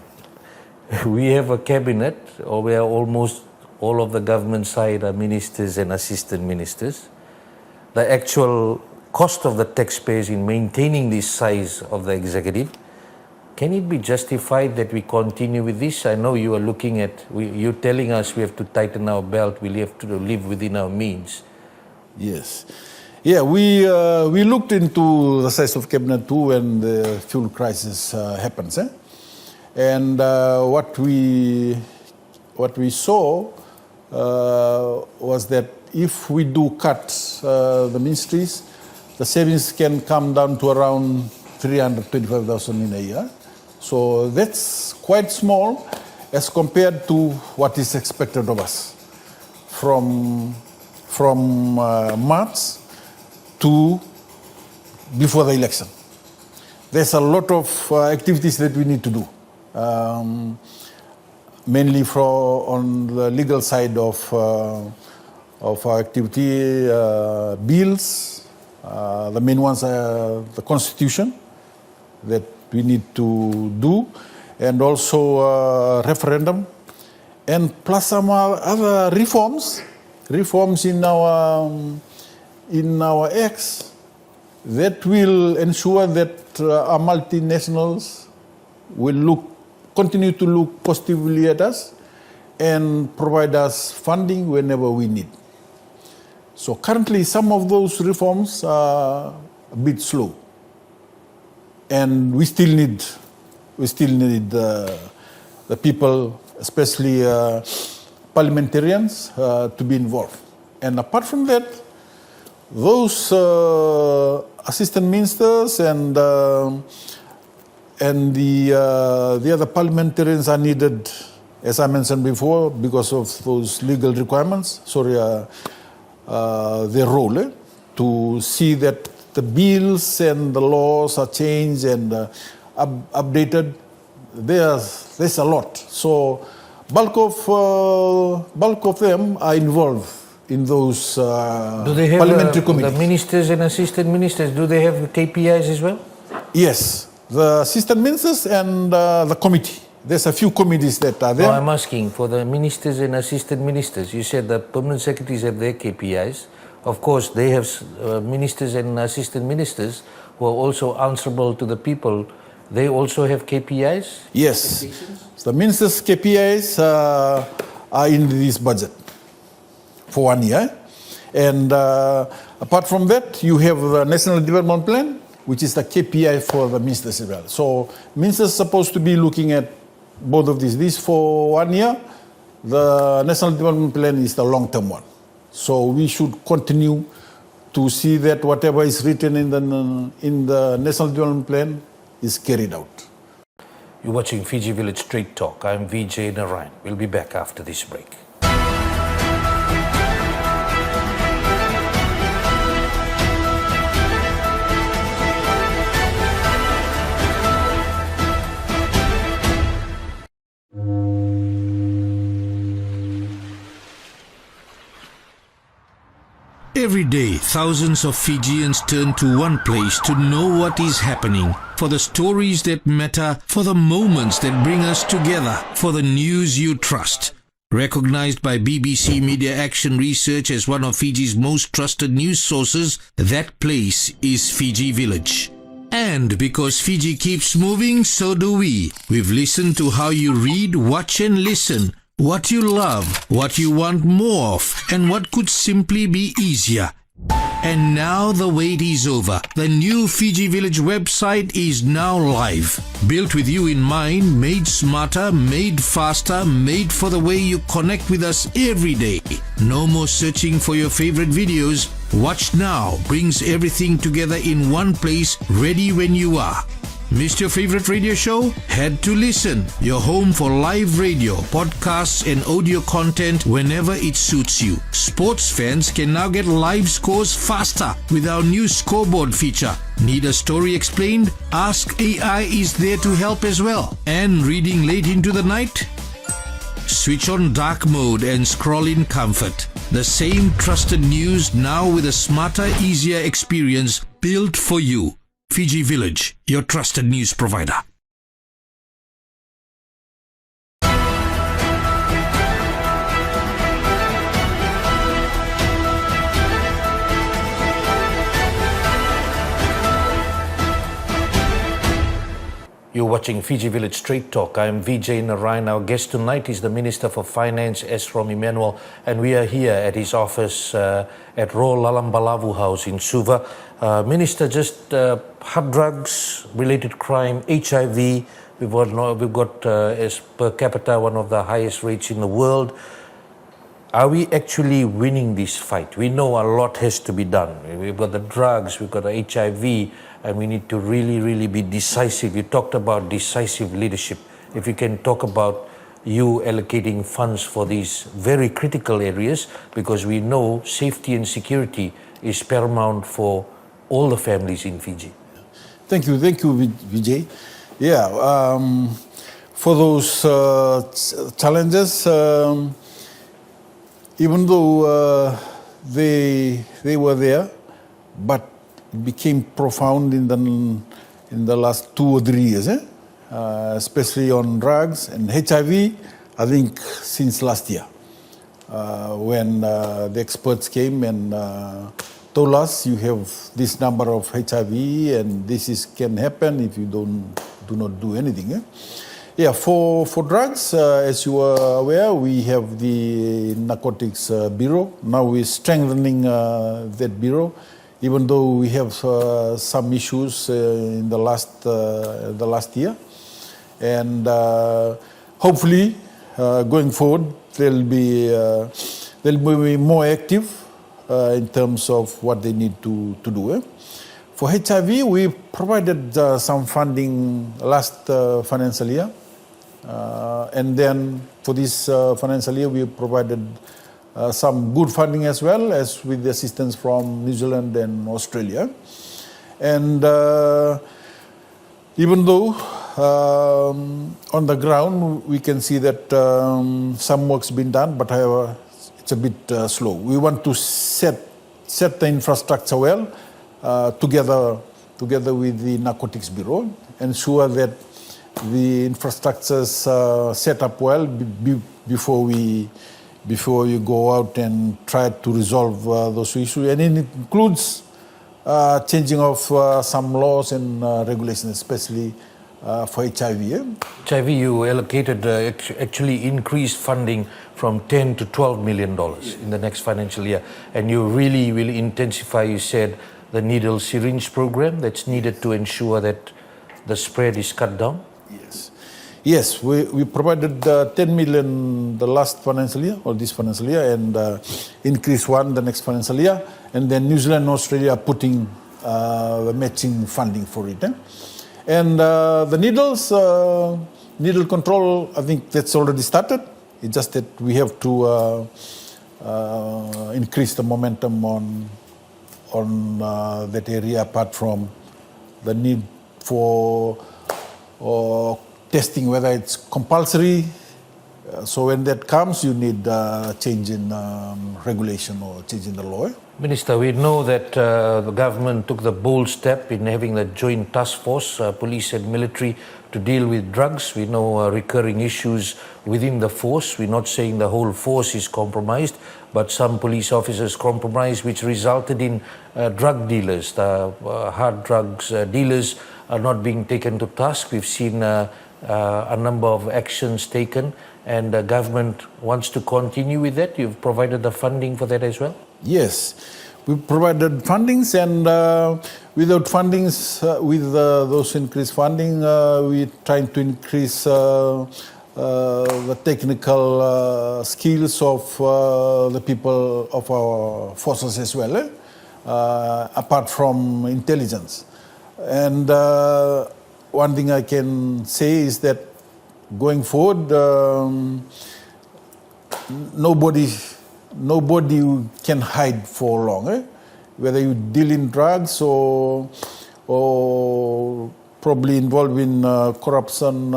We have a cabinet where almost all of the government side are ministers and assistant ministers. The actual cost of the taxpayers in maintaining this size of the executive, can it be justified that we continue with this? I know you are looking at, you're telling us we have to tighten our belt, we have to live within our means. Yes. Yeah, we looked into the size of cabinet too when the fuel crisis happens. And what we saw was that if we do cut the ministries, the savings can come down to around 325,000 in a year. So that's quite small as compared to what is expected of us from March to before the election. There's a lot of activities that we need to do, mainly on the legal side of our activity, bills. The main ones are the Constitution that we need to do, and also referendum, and plus some other reforms in our acts that will ensure that our multinationals will continue to look positively at us and provide us funding whenever we need. So currently some of those reforms are a bit slow, and we still need the people, especially parliamentarians, to be involved. And apart from that, those assistant ministers and the other parliamentarians are needed, as I mentioned before, because of those legal requirements. Their role to see that the bills and the laws are changed and updated. There's a lot. So bulk of them are involved in those parliamentary committees. The ministers and assistant ministers, do they have KPIs as well? Yes, the assistant ministers and the committee. There's a few committees that are there. No, I'm asking for the ministers and assistant ministers. You said the permanent secretaries have their KPIs. Of course, they have ministers and assistant ministers who are also answerable to the people. They also have KPIs? Yes. The ministers' KPIs are in this budget for 1 year. And apart from that, you have the National Development Plan, which is the KPI for the ministers as well. So ministers are supposed to be looking at both of these. This for 1 year. The National Development Plan is the long-term one. So we should continue to see that whatever is written in the National Development Plan is carried out. You're watching Fiji Village Straight Talk. I'm Vijay Narayan. We'll be back after this break. Every day, thousands of Fijians turn to one place to know what is happening, for the stories that matter, for the moments that bring us together, for the news you trust. Recognized by BBC Media Action Research as one of Fiji's most trusted news sources, that place is Fiji Village. And because Fiji keeps moving, so do we. We've listened to how you read, watch and listen. What you love, what you want more of, and what could simply be easier. And now the wait is over. The new Fiji Village website is now live. Built with you in mind, made smarter, made faster, made for the way you connect with us every day. No more searching for your favorite videos. Watch Now brings everything together in one place, ready when you are. Missed your favorite radio show? Head to Listen, your home for live radio, podcasts and audio content whenever it suits you. Sports fans can now get live scores faster with our new scoreboard feature. Need a story explained? Ask AI is there to help as well. And reading late into the night? Switch on dark mode and scroll in comfort. The same trusted news now with a smarter, easier experience built for you. Fiji Village, your trusted news provider. You're watching Fiji Village Straight Talk. I'm Vijay Narayan. Our guest tonight is the Minister for Finance Esrom Immanuel, and we are here at his office at Ro Lalambalavu House in Suva. Minister, just hard drugs, related crime, HIV. We've got as per capita one of the highest rates in the world. Are we actually winning this fight? We know a lot has to be done. We've got the drugs, we've got the HIV, and we need to really be decisive. You talked about decisive leadership. If you can talk about you allocating funds for these very critical areas, because we know safety and security is paramount for all the families in Fiji. Thank you, Vijay. Yeah, for those challenges, even though they were there, but it became profound in the last 2 or 3 years, especially on drugs and HIV. I think since last year, when the experts came and told us you have this number of HIV and this can happen if you do not do anything. Yeah, for drugs, as you are aware, we have the Narcotics Bureau. Now we're strengthening that bureau, even though we have some issues in the last year. And hopefully, going forward, they'll be more active in terms of what they need to do. For HIV, we provided some funding last financial year. And then for this financial year, we provided some good funding as well, as with the assistance from New Zealand and Australia. And even though on the ground we can see that some work's been done, but however, it's a bit slow. We want to set the infrastructure well together with the Narcotics Bureau, ensure that the infrastructure's set up well before you go out and try to resolve those issues. And it includes changing of some laws and regulations, especially for HIV. HIV, you allocated actually increased funding from $10 to $12 million in the next financial year, and you really will intensify, you said, the needle syringe program that's needed to ensure that the spread is cut down? Yes, we provided 10 million the last financial year, or this financial year, and increase one the next financial year, and then New Zealand and Australia are putting matching funding for it. And the needle control, I think that's already started. It's just that we have to increase the momentum on that area, apart from the need for testing, whether it's compulsory. So when that comes, you need change in regulation or change in the law. Minister, we know that the government took the bold step in having the joint task force, police and military, to deal with drugs. We know recurring issues within the force. We're not saying the whole force is compromised, but some police officers compromised, which resulted in drug dealers, hard drugs dealers are not being taken to task. We've seen a number of actions taken, and the government wants to continue with that. You've provided the funding for that as well? Yes. we provided fundings, and without fundings, with those increased funding, we're trying to increase the technical skills of the people of our forces as well, apart from intelligence. And one thing I can say is that going forward, nobody can hide for long. Whether you deal in drugs or probably involved in corruption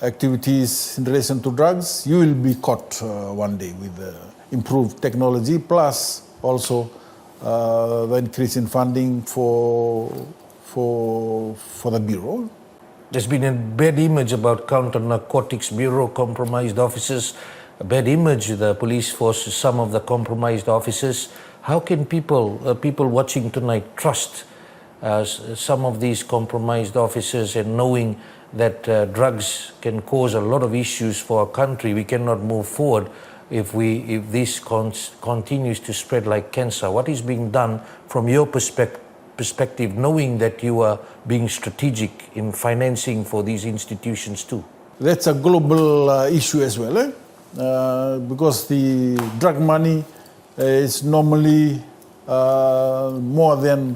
activities in relation to drugs, you will be caught one day with improved technology, plus also the increase in funding for the Bureau. There's been a bad image about Counter-Narcotics Bureau compromised officers, a bad image, the police force, some of the compromised officers. How can people watching tonight trust some of these compromised officers, and knowing that drugs can cause a lot of issues for our country? We cannot move forward if this continues to spread like cancer. What is being done from your perspective, knowing that you are being strategic in financing for these institutions too? That's a global issue as well, because the drug money is normally more than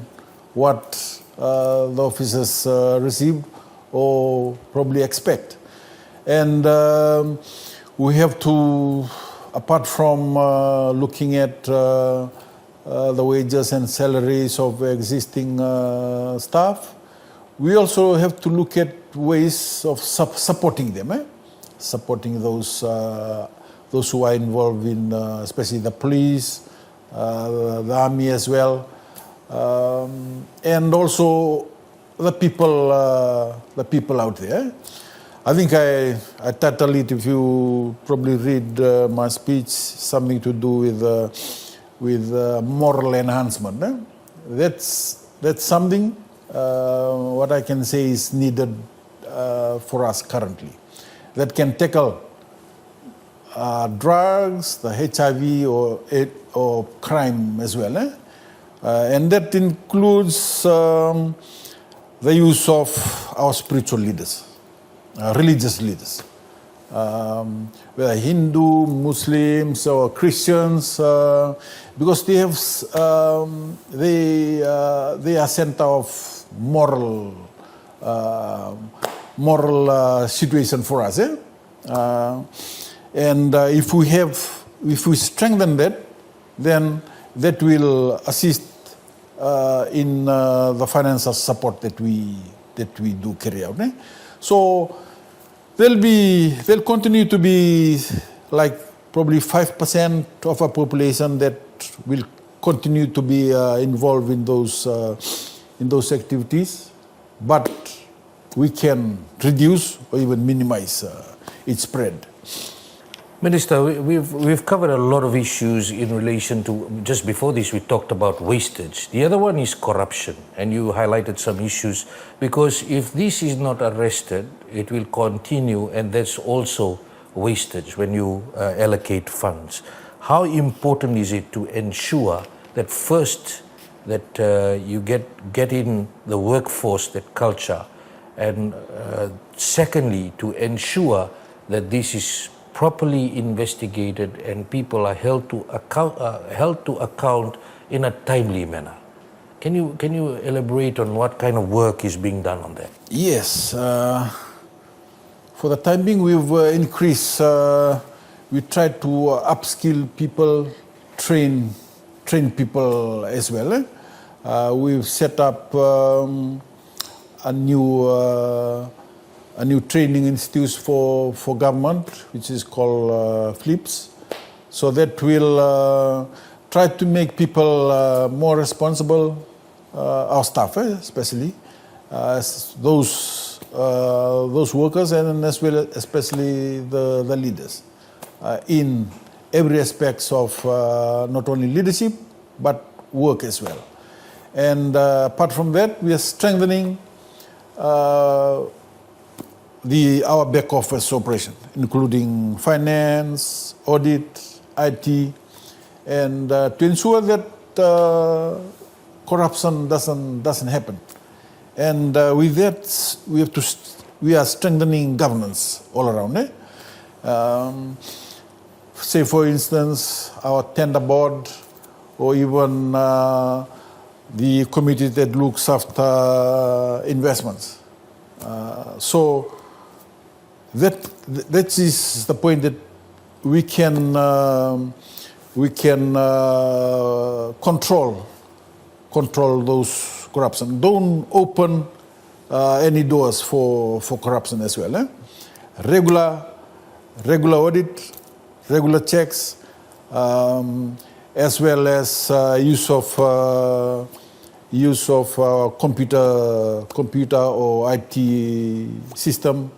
what the officers receive or probably expect. And we have to, apart from looking at the wages and salaries of existing staff, we also have to look at ways of supporting them, supporting those who are involved in, especially the police, the army as well, and also the people out there. I think I titled it, if you probably read my speech, something to do with moral enhancement. That's something what I can say is needed for us currently, that can tackle drugs, the HIV or crime as well, and that includes the use of our spiritual leaders, religious leaders, whether Hindu, Muslims, or Christians, because they have they are center of moral situation for us, and if we strengthen that, then that will assist in the financial support that we do carry out. So there'll continue to be like probably 5% of our population that will continue to be involved in those activities, but we can reduce or even minimize its spread. Minister, we've covered a lot of issues in relation to, just before this we talked about wastage. The other one is corruption, and you highlighted some issues, because if this is not arrested, it will continue, and that's also wastage when you allocate funds. How important is it to ensure that first that you get in the workforce, that culture, and secondly to ensure that this is properly investigated and people are held to account in a timely manner? Can you elaborate on what kind of work is being done on that? Yes, for the time being we've increased. We try to upskill people, train people as well. We've set up a new training institute for government, which is called FLIPS, so that will try to make people more responsible, our staff especially, those workers, and as well especially the leaders, in every aspects of not only leadership but work as well. And apart from that, we are strengthening our back office operation, including finance, audit, IT, and to ensure that corruption doesn't happen. And with that, we are strengthening governance all around. Say, for instance, our tender board, or even the committee that looks after investments. So that is the point, that we can control those corruption. Don't open any doors for corruption as well. Regular audit, regular checks, as well as use of computer or IT system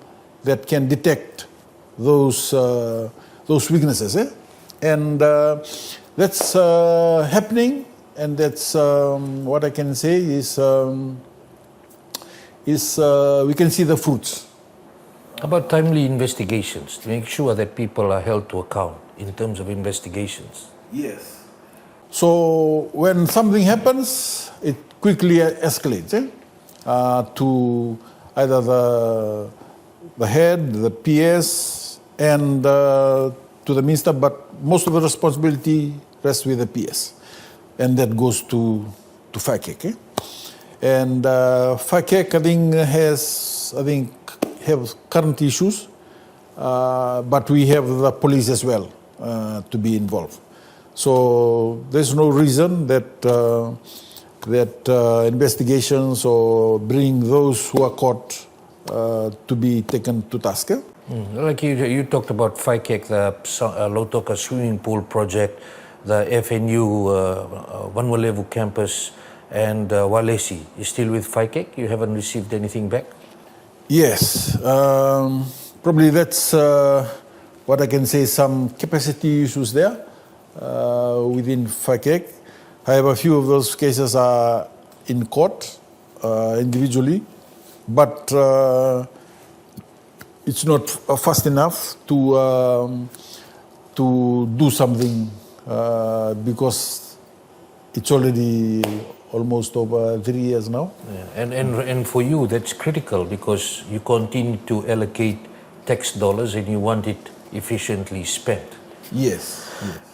that can detect those weaknesses. And that's happening, and that's what I can say is we can see the fruits. About timely investigations, to make sure that people are held to account in terms of investigations. Yes. So when something happens, it quickly escalates to either the head, the PS, and to the minister, but most of the responsibility rests with the PS, and that goes to FICAC. And FICAC, I think have current issues, but we have the police as well to be involved. So there's no reason that investigations or bring those who are caught to be taken to task. Like you talked about FICAC, the Lautoka swimming pool project, the FNU Vanwalevu campus, and Walesi is still with FICAC. You haven't received anything back? Yes, probably that's what I can say, some capacity issues there within FICAC. However, a few of those cases are in court individually, but it's not fast enough to do something because it's already almost over 3 years now. Yeah. And for you, that's critical because you continue to allocate tax dollars and you want it efficiently spent. Yes.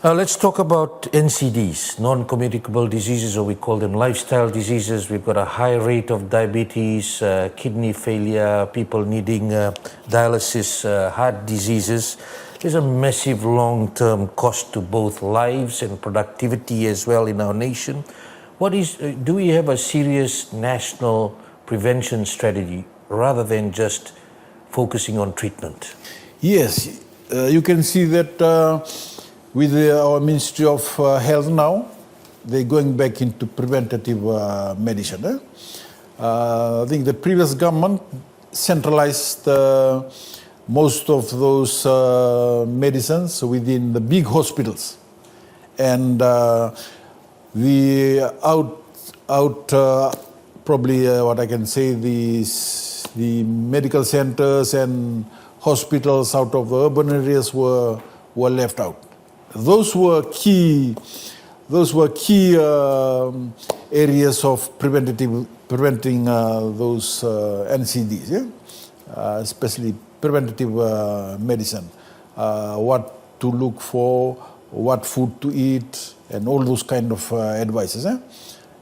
Let's talk about NCDs, non-communicable diseases, or we call them lifestyle diseases. We've got a high rate of diabetes, kidney failure, people needing dialysis, heart diseases. There's a massive long-term cost to both lives and productivity as well in our nation. Do we have a serious national prevention strategy rather than just focusing on treatment? Yes, you can see that with our Ministry of Health now, they're going back into preventative medicine. I think the previous government centralized most of those medicines within the big hospitals, and probably what I can say, the medical centers and hospitals out of the urban areas were left out. Those were key areas of preventing those NCDs, especially preventative medicine, what to look for, what food to eat, and all those kind of advices,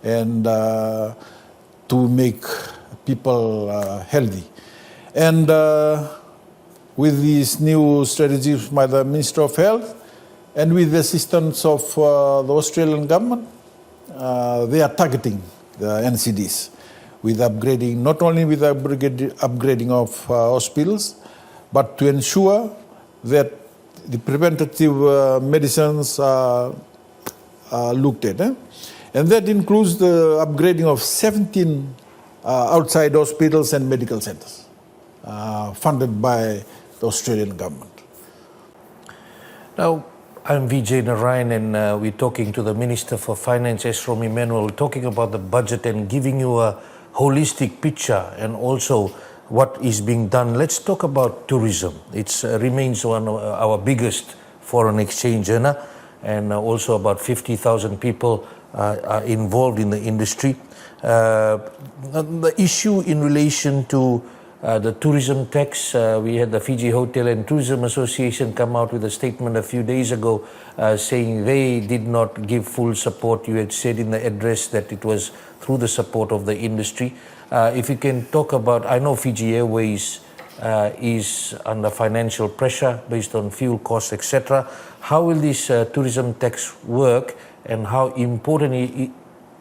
and to make people healthy. And with these new strategies by the Minister of Health and with the assistance of the Australian government, they are targeting the NCDs with upgrading, not only with the upgrading of hospitals, but to ensure that the preventative medicines are looked at. And that includes the upgrading of 17 outside hospitals and medical centers funded by the Australian government. Now, I'm Vijay Narayan and we're talking to the Minister for Finance Esrom Immanuel, talking about the budget and giving you a holistic picture and also what is being done. Let's talk about tourism. It remains one of our biggest foreign exchange earner. and also about 50,000 people are involved in the industry. The issue in relation to the tourism tax, we had the Fiji Hotel and Tourism Association come out with a statement a few days ago saying they did not give full support. You had said in the address that it was through the support of the industry. If you can talk about, I know Fiji Airways is under financial pressure based on fuel costs, etc. How will this tourism tax work, and how important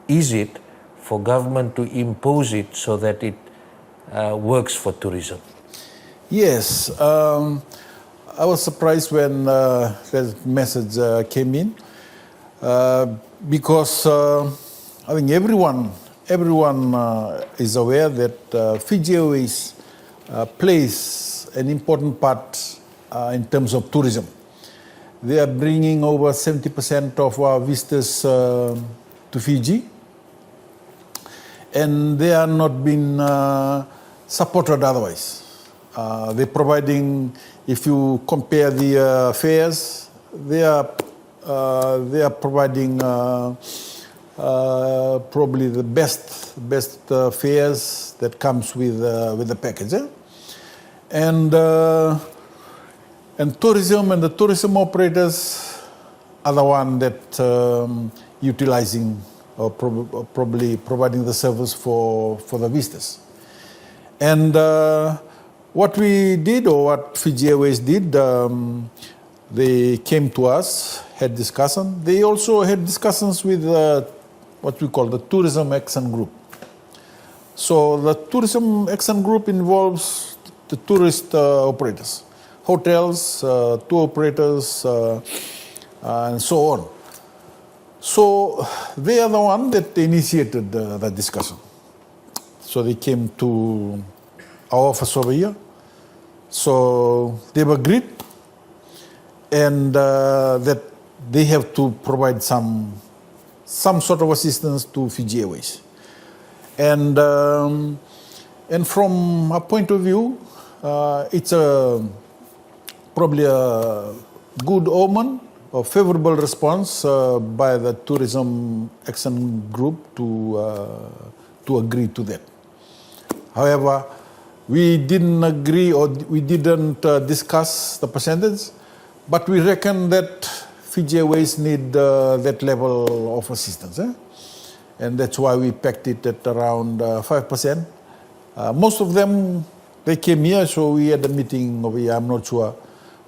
is it for government to impose it so that it works for tourism? Yes, I was surprised when that message came in because I think everyone is aware that Fiji Airways plays an important part in terms of tourism. They are bringing over 70% of our visitors to Fiji, and they are not being supported otherwise. They're providing, if you compare the fares, they are providing probably the best fares that comes with the package. And tourism and the tourism operators are the one that utilizing or probably providing the service for the visitors. And what we did, or what Fiji Airways did, they came to us, had discussion. They also had discussions with what we call the Tourism Action Group. So the Tourism Action Group involves the tourist operators, hotels, tour operators, and so on. So they are the one that initiated the discussion. So they came to our office over here. So they've agreed, and that they have to provide some sort of assistance to Fiji Airways. And from a point of view, it's probably a good omen or favorable response by the Tourism Action Group to agree to that. However, we didn't agree, or we didn't discuss the percentage, but we reckon that Fiji Airways need that level of assistance. And that's why we pegged it at around 5%. Most of them, they came here, so we had a meeting over here. I'm not sure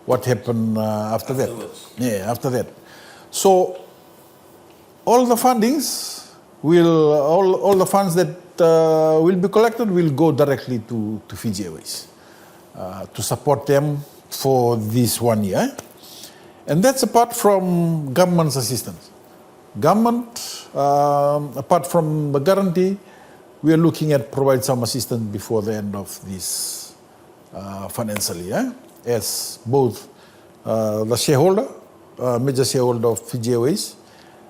what happened after that. Yeah, after that. So all the fundings all the funds that will be collected will go directly to Fiji Airways to support them for this 1 year. And that's apart from government's assistance. Government, apart from the guarantee, we are looking at provide some assistance before the end of this financial year, as both the shareholder, major shareholder of Fiji Airways,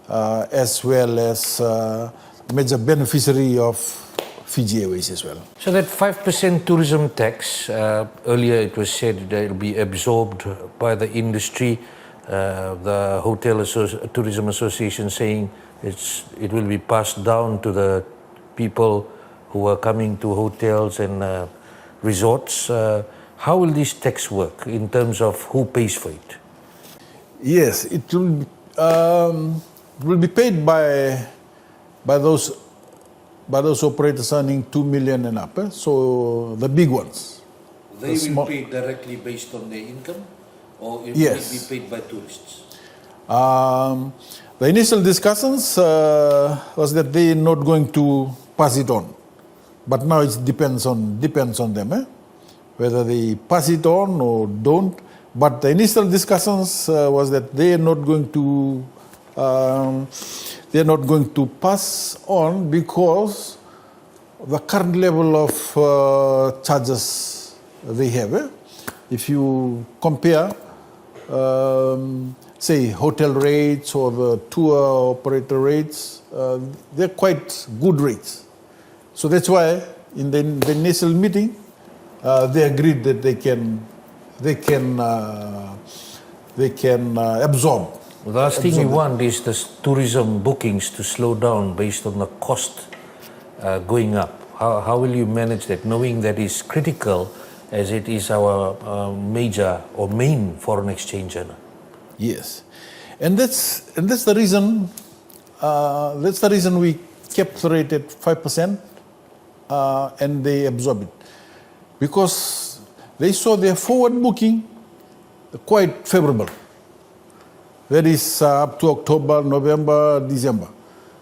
as well as major beneficiary of Fiji Airways as well. So that 5% tourism tax, earlier it was said that it will be absorbed by the industry. The Tourism Association saying it will be passed down to the people who are coming to hotels and resorts. How will this tax work in terms of who pays for it? Yes, it will be paid by those operators earning 2 million and up. So the big ones. They will pay directly based on their income, or it Yes. will be paid by tourists? The initial discussions was that they are not going to pass it on, but now it depends on them, whether they pass it on or don't. But the initial discussions was that they are not going to pass on because the current level of charges they have. If you compare, say, hotel rates or the tour operator rates, they're quite good rates. So that's why in the initial meeting, they agreed that they can absorb The last thing we want is the tourism bookings to slow down based on the cost going up. How will you manage that, knowing that is critical as it is our major or main foreign exchange earner? Yes, and that's the reason. That's the reason we kept the rate at 5%, and they absorbed it, because they saw their forward booking quite favorable. That is up to October, November, December.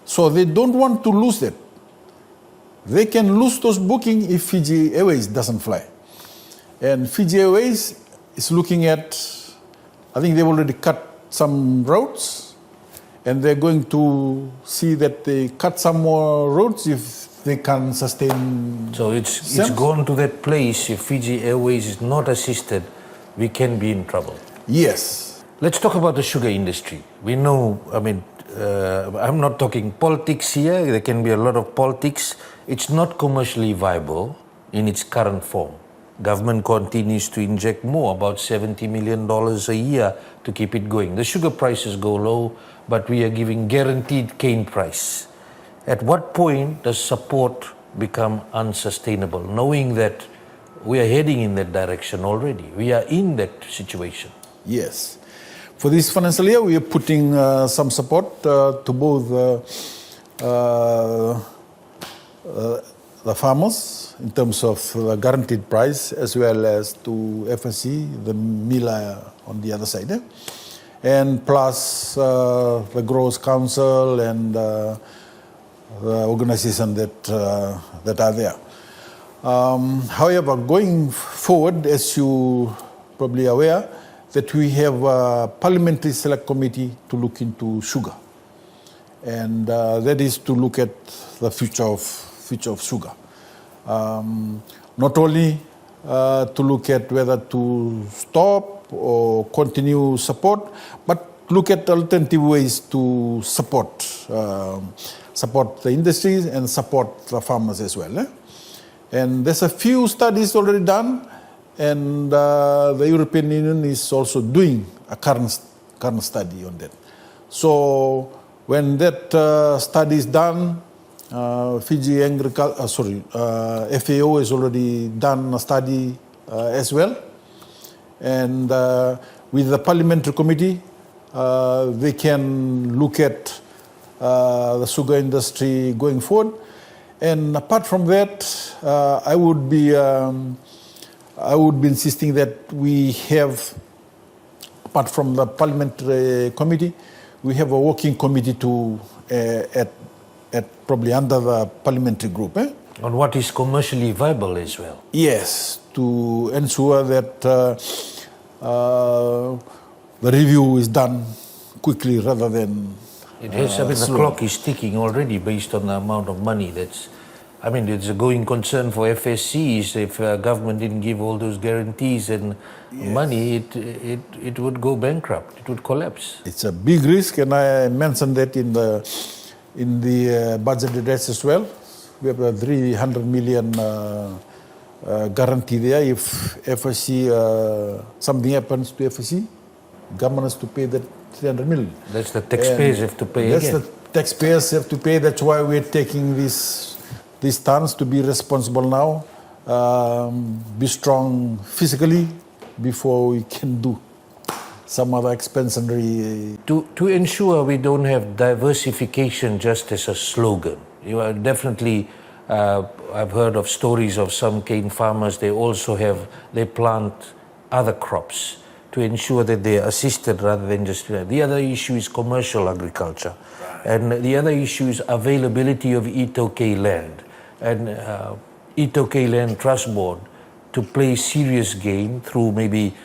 So they don't want to lose that. They can lose those bookings if Fiji Airways doesn't fly. And Fiji Airways is looking at, I think they've already cut some routes, and they're going to see that they cut some more routes if they can sustain. So it's gone to that place. If Fiji Airways is not assisted, we can be in trouble. Yes. Let's talk about the sugar industry. We know, I'm not talking politics here. There can be a lot of politics. It's not commercially viable in its current form. Government continues to inject more, about $70 million a year to keep it going. The sugar prices go low, but we are giving guaranteed cane price. At what point does support become unsustainable, knowing that we are heading in that direction already? We are in that situation. Yes. For this financial year, we are putting some support to both the farmers in terms of the guaranteed price, as well as to FSC, the Mila on the other side, and plus the Growers Council and the organization that are there. However, going forward, as you probably aware, that we have a parliamentary select committee to look into sugar, and that is to look at the future of sugar. Not only to look at whether to stop or continue support, but look at alternative ways to support the industries and support the farmers as well. And there's a few studies already done, and the European Union is also doing a current study on that. So when that study is done, Fiji FAO has already done a study as well, and with the parliamentary committee, they can look at the sugar industry going forward. And apart from that, I would be insisting that we have, apart from the parliamentary committee, we have a working committee at probably under the parliamentary group. On what is commercially viable as well. Yes, to ensure that the review is done quickly rather than. It has, the clock is ticking already based on the amount of money that's. It's a going concern for FSCs. If government didn't give all those guarantees and money, it would go bankrupt. It would collapse. It's a big risk, and I mentioned that in the budget address as well. We have a 300 million guarantee there. If FSC, something happens to FSC, government has to pay that 300 million. That's the taxpayers have to pay again. That's the taxpayers have to pay. That's why we're taking this stance to be responsible now, be strong physically before we can do some other expansionary. To ensure we don't have diversification just as a slogan. You are definitely, I've heard of stories of some cane farmers, they plant other crops to ensure that they are assisted rather than just. The other issue is commercial agriculture. And the other issue is availability of Itoke land. And Itoke Land Trust Board to play serious game through maybe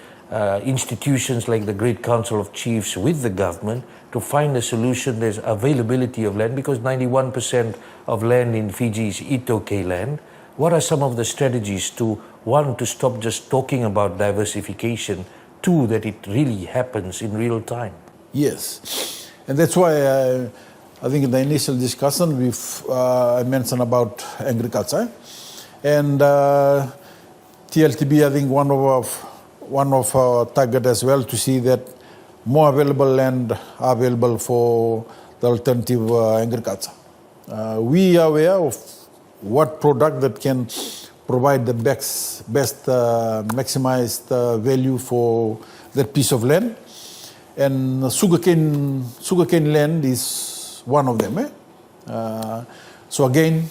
institutions like the Great Council of Chiefs with the government to find a solution. There's availability of land because 91% of land in Fiji is Itoke land. What are some of the strategies to, one, to stop just talking about diversification, two, that it really happens in real time? Yes, and that's why I think in the initial discussion I mentioned about agriculture, and TLTB, I think one of our target as well to see that more available land available for the alternative agriculture. We are aware of what product that can provide the best maximized value for that piece of land, and sugarcane land is one of them. So again,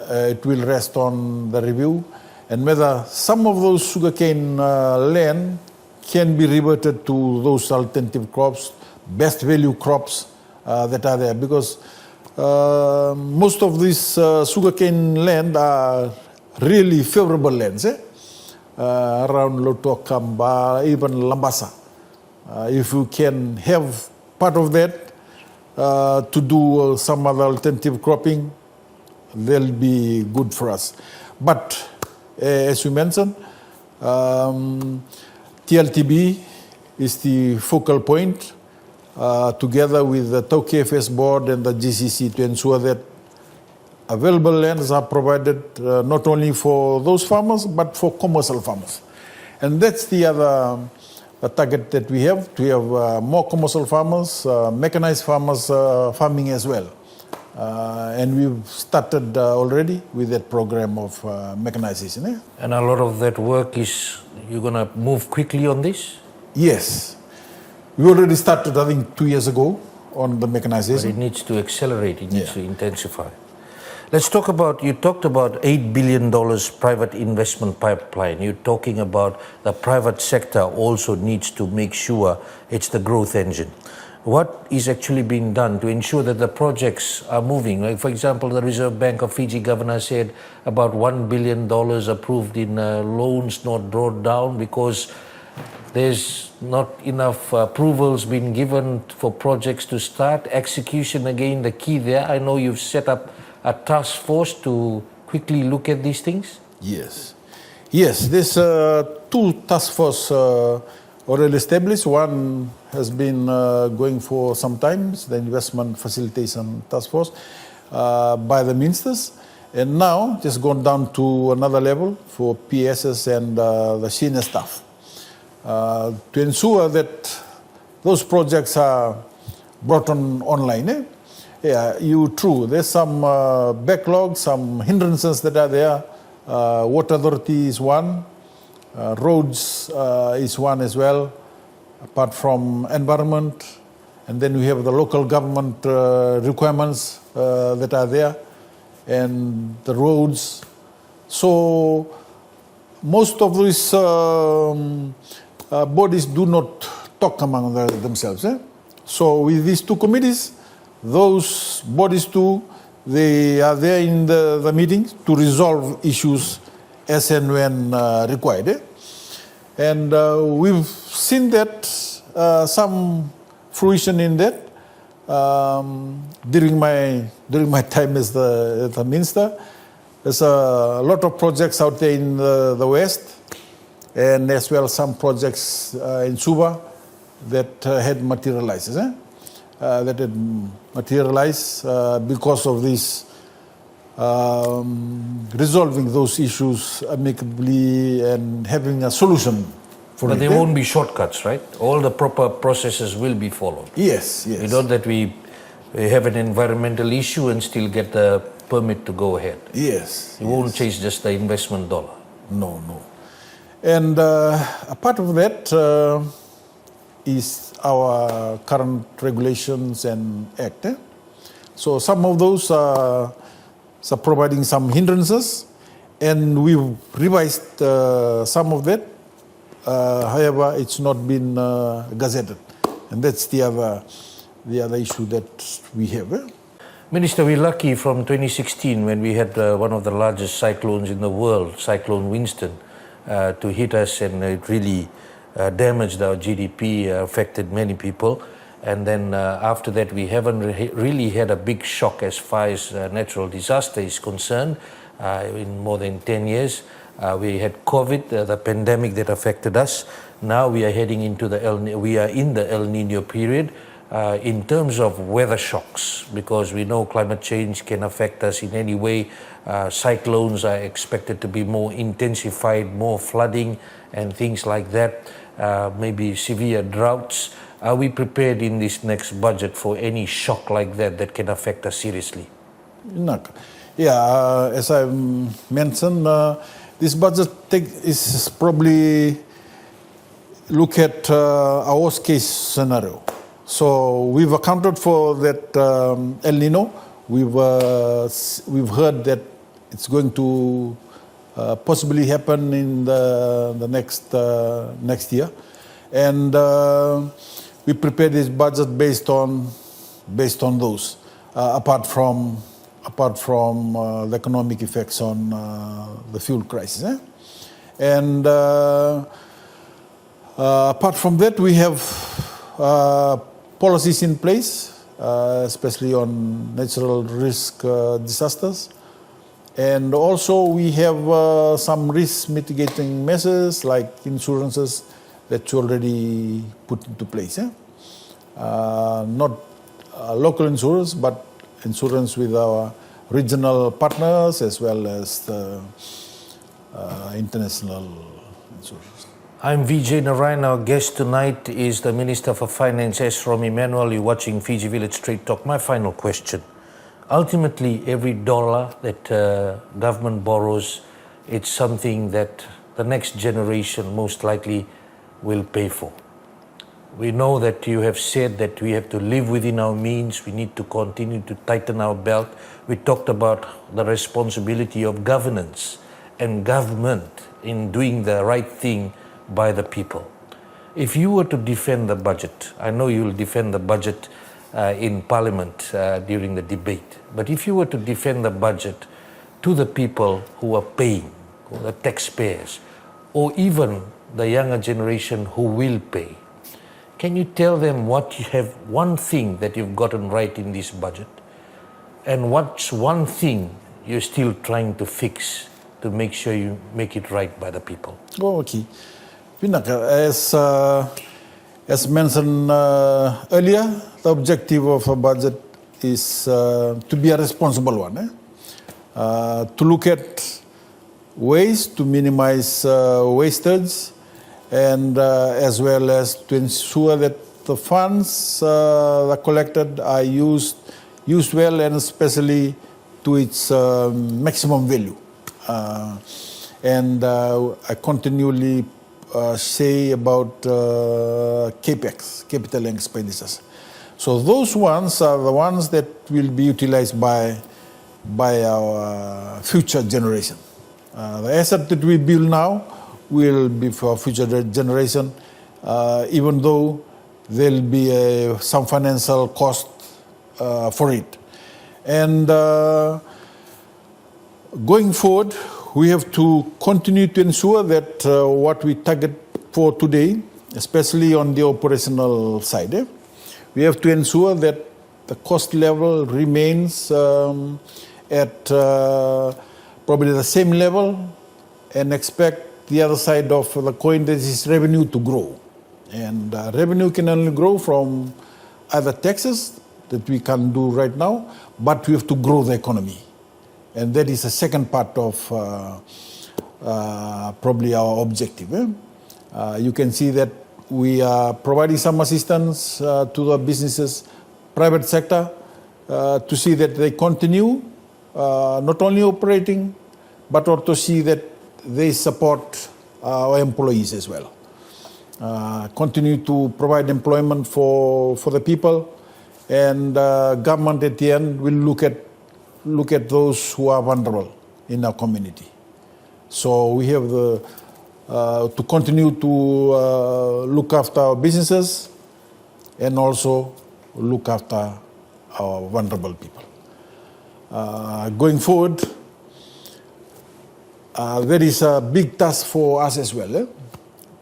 it will rest on the review, and whether some of those sugarcane land can be reverted to those alternative crops, best value crops that are there, because most of these sugarcane land are really favorable lands, around Lotok, Kamba, even Lambasa. If you can have part of that to do some other alternative cropping, they'll be good for us. But as you mentioned, TLTB is the focal point, together with the TOKFS board and the GCC, to ensure that available lands are provided not only for those farmers but for commercial farmers. And that's the other target that we have, to have more commercial farmers, mechanized farmers farming as well. And we've started already with that program of mechanization. And a lot of that work is, you're going to move quickly on this? Yes. We already started, I think, 2 years ago on the mechanization. But it needs to accelerate, it needs to intensify. Let's talk about, you talked about $8 billion private investment pipeline. You're talking about the private sector also needs to make sure it's the growth engine. What is actually being done to ensure that the projects are moving? Like, for example, the Reserve Bank of Fiji governor said about $1 billion approved in loans not brought down because there's not enough approvals being given for projects to start. Execution, again, the key there. I know you've set up a task force to quickly look at these things? Yes. Yes, there's 2 task force already established. One has been going for some time, the Investment Facilitation Task Force by the ministers. And now just gone down to another level for PSS and the senior staff to ensure that those projects are brought online. Yeah, true. There's some backlog, some hindrances that are there. Water authority is one. Roads is one as well, apart from environment. And then we have the local government requirements that are there, and the roads. So most of these bodies do not talk among themselves. So with these 2 committees, those bodies too, they are there in the meetings to resolve issues as and when required. And we've seen that some fruition in that during my time as the minister. There's a lot of projects out there in the West, and as well some projects in Suba that had materialized. That had materialized because of this resolving those issues amicably and having a solution for But it. there won't be shortcuts, right? All the proper processes will be followed. Yes, yes. We don't that we have an environmental issue and still get the permit to go ahead. Yes. You won't chase just the investment dollar. No. And a part of that is our current regulations and act. So some of those are providing some hindrances, and we've revised some of that. However, it's not been gazetted, and that's the other issue that we have. Minister, we're lucky from 2016 when we had one of the largest cyclones in the world, Cyclone Winston, to hit us, and it really damaged our GDP, affected many people. And then after that, we haven't really had a big shock as far as natural disaster is concerned in more than 10 years. We had COVID, the pandemic that affected us. Now we are heading into we are in the El Nino period in terms of weather shocks, because we know climate change can affect us in any way. Cyclones are expected to be more intensified, more flooding and things like that. maybe severe droughts. Are we prepared in this next budget for any shock like that can affect us seriously? Yeah, as I mentioned, this budget is probably look at our worst case scenario. So we've accounted for that El Nino. We've heard that it's going to possibly happen in the next year, and we prepared this budget based on those. Apart from the economic effects on the fuel crisis, and apart from that, we have policies in place, especially on natural risk disasters. And also we have some risk mitigating measures like insurances that's already put into place. Not local insurance, but insurance with our regional partners as well as the international insurance. I'm Vijay Narayan. Our guest tonight is the Minister for Finance Esrom Immanuel. You're watching Fijivillage Straight Talk. My final question. Ultimately, every dollar that government borrows, it's something that the next generation most likely will pay for. We know that you have said that we have to live within our means. We need to continue to tighten our belt. We talked about the responsibility of governance and government in doing the right thing by the people. If you were to defend the budget, I know you will defend the budget in Parliament during the debate, but if you were to defend the budget to the people who are paying, or the taxpayers, or even the younger generation who will pay, can you tell them what you have, one thing that you've gotten right in this budget, and what's one thing you're still trying to fix to make sure you make it right by the people? Oh, okay. As mentioned earlier, the objective of a budget is to be a responsible one. To look at ways to minimize wastage, and as well as to ensure that the funds that are collected are used well, and especially to its maximum value. And I continually say about CAPEX, capital expenditures. So those ones are the ones that will be utilized by our future generation. The asset that we build now will be for future generation, even though there'll be some financial cost for it. And going forward, we have to continue to ensure that what we target for today, especially on the operational side, we have to ensure that the cost level remains at probably the same level, and expect the other side of the coin, that is revenue, to grow. And revenue can only grow from other taxes that we can do right now, but we have to grow the economy. And that is the second part of probably our objective. You can see that we are providing some assistance to the businesses, private sector, to see that they continue not only operating, but also see that they support our employees as well. Continue to provide employment for the people, and government at the end will look at those who are vulnerable in our community. So we have to continue to look after our businesses and also look after our vulnerable people. Going forward, there is a big task for us as well,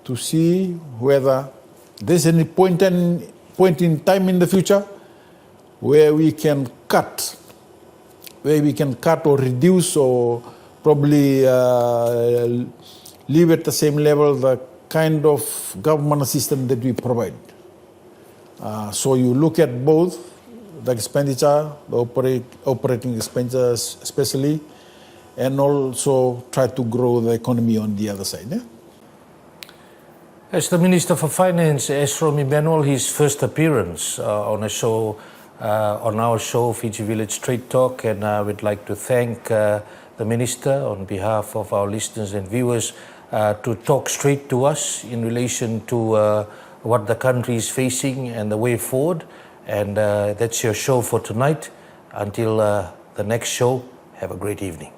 to see whether there's any point in time in the future where we can cut or reduce, or probably leave at the same level the kind of government assistance that we provide. So you look at both the expenditure, the operating expenditures especially, and also try to grow the economy on the other side. As the Minister for Finance, Esrom Immanuel, his first appearance on our show, fijivillage Straight Talk, and I would like to thank the Minister on behalf of our listeners and viewers to talk straight to us in relation to what the country is facing and the way forward. And that's your show for tonight. Until the next show, have a great evening.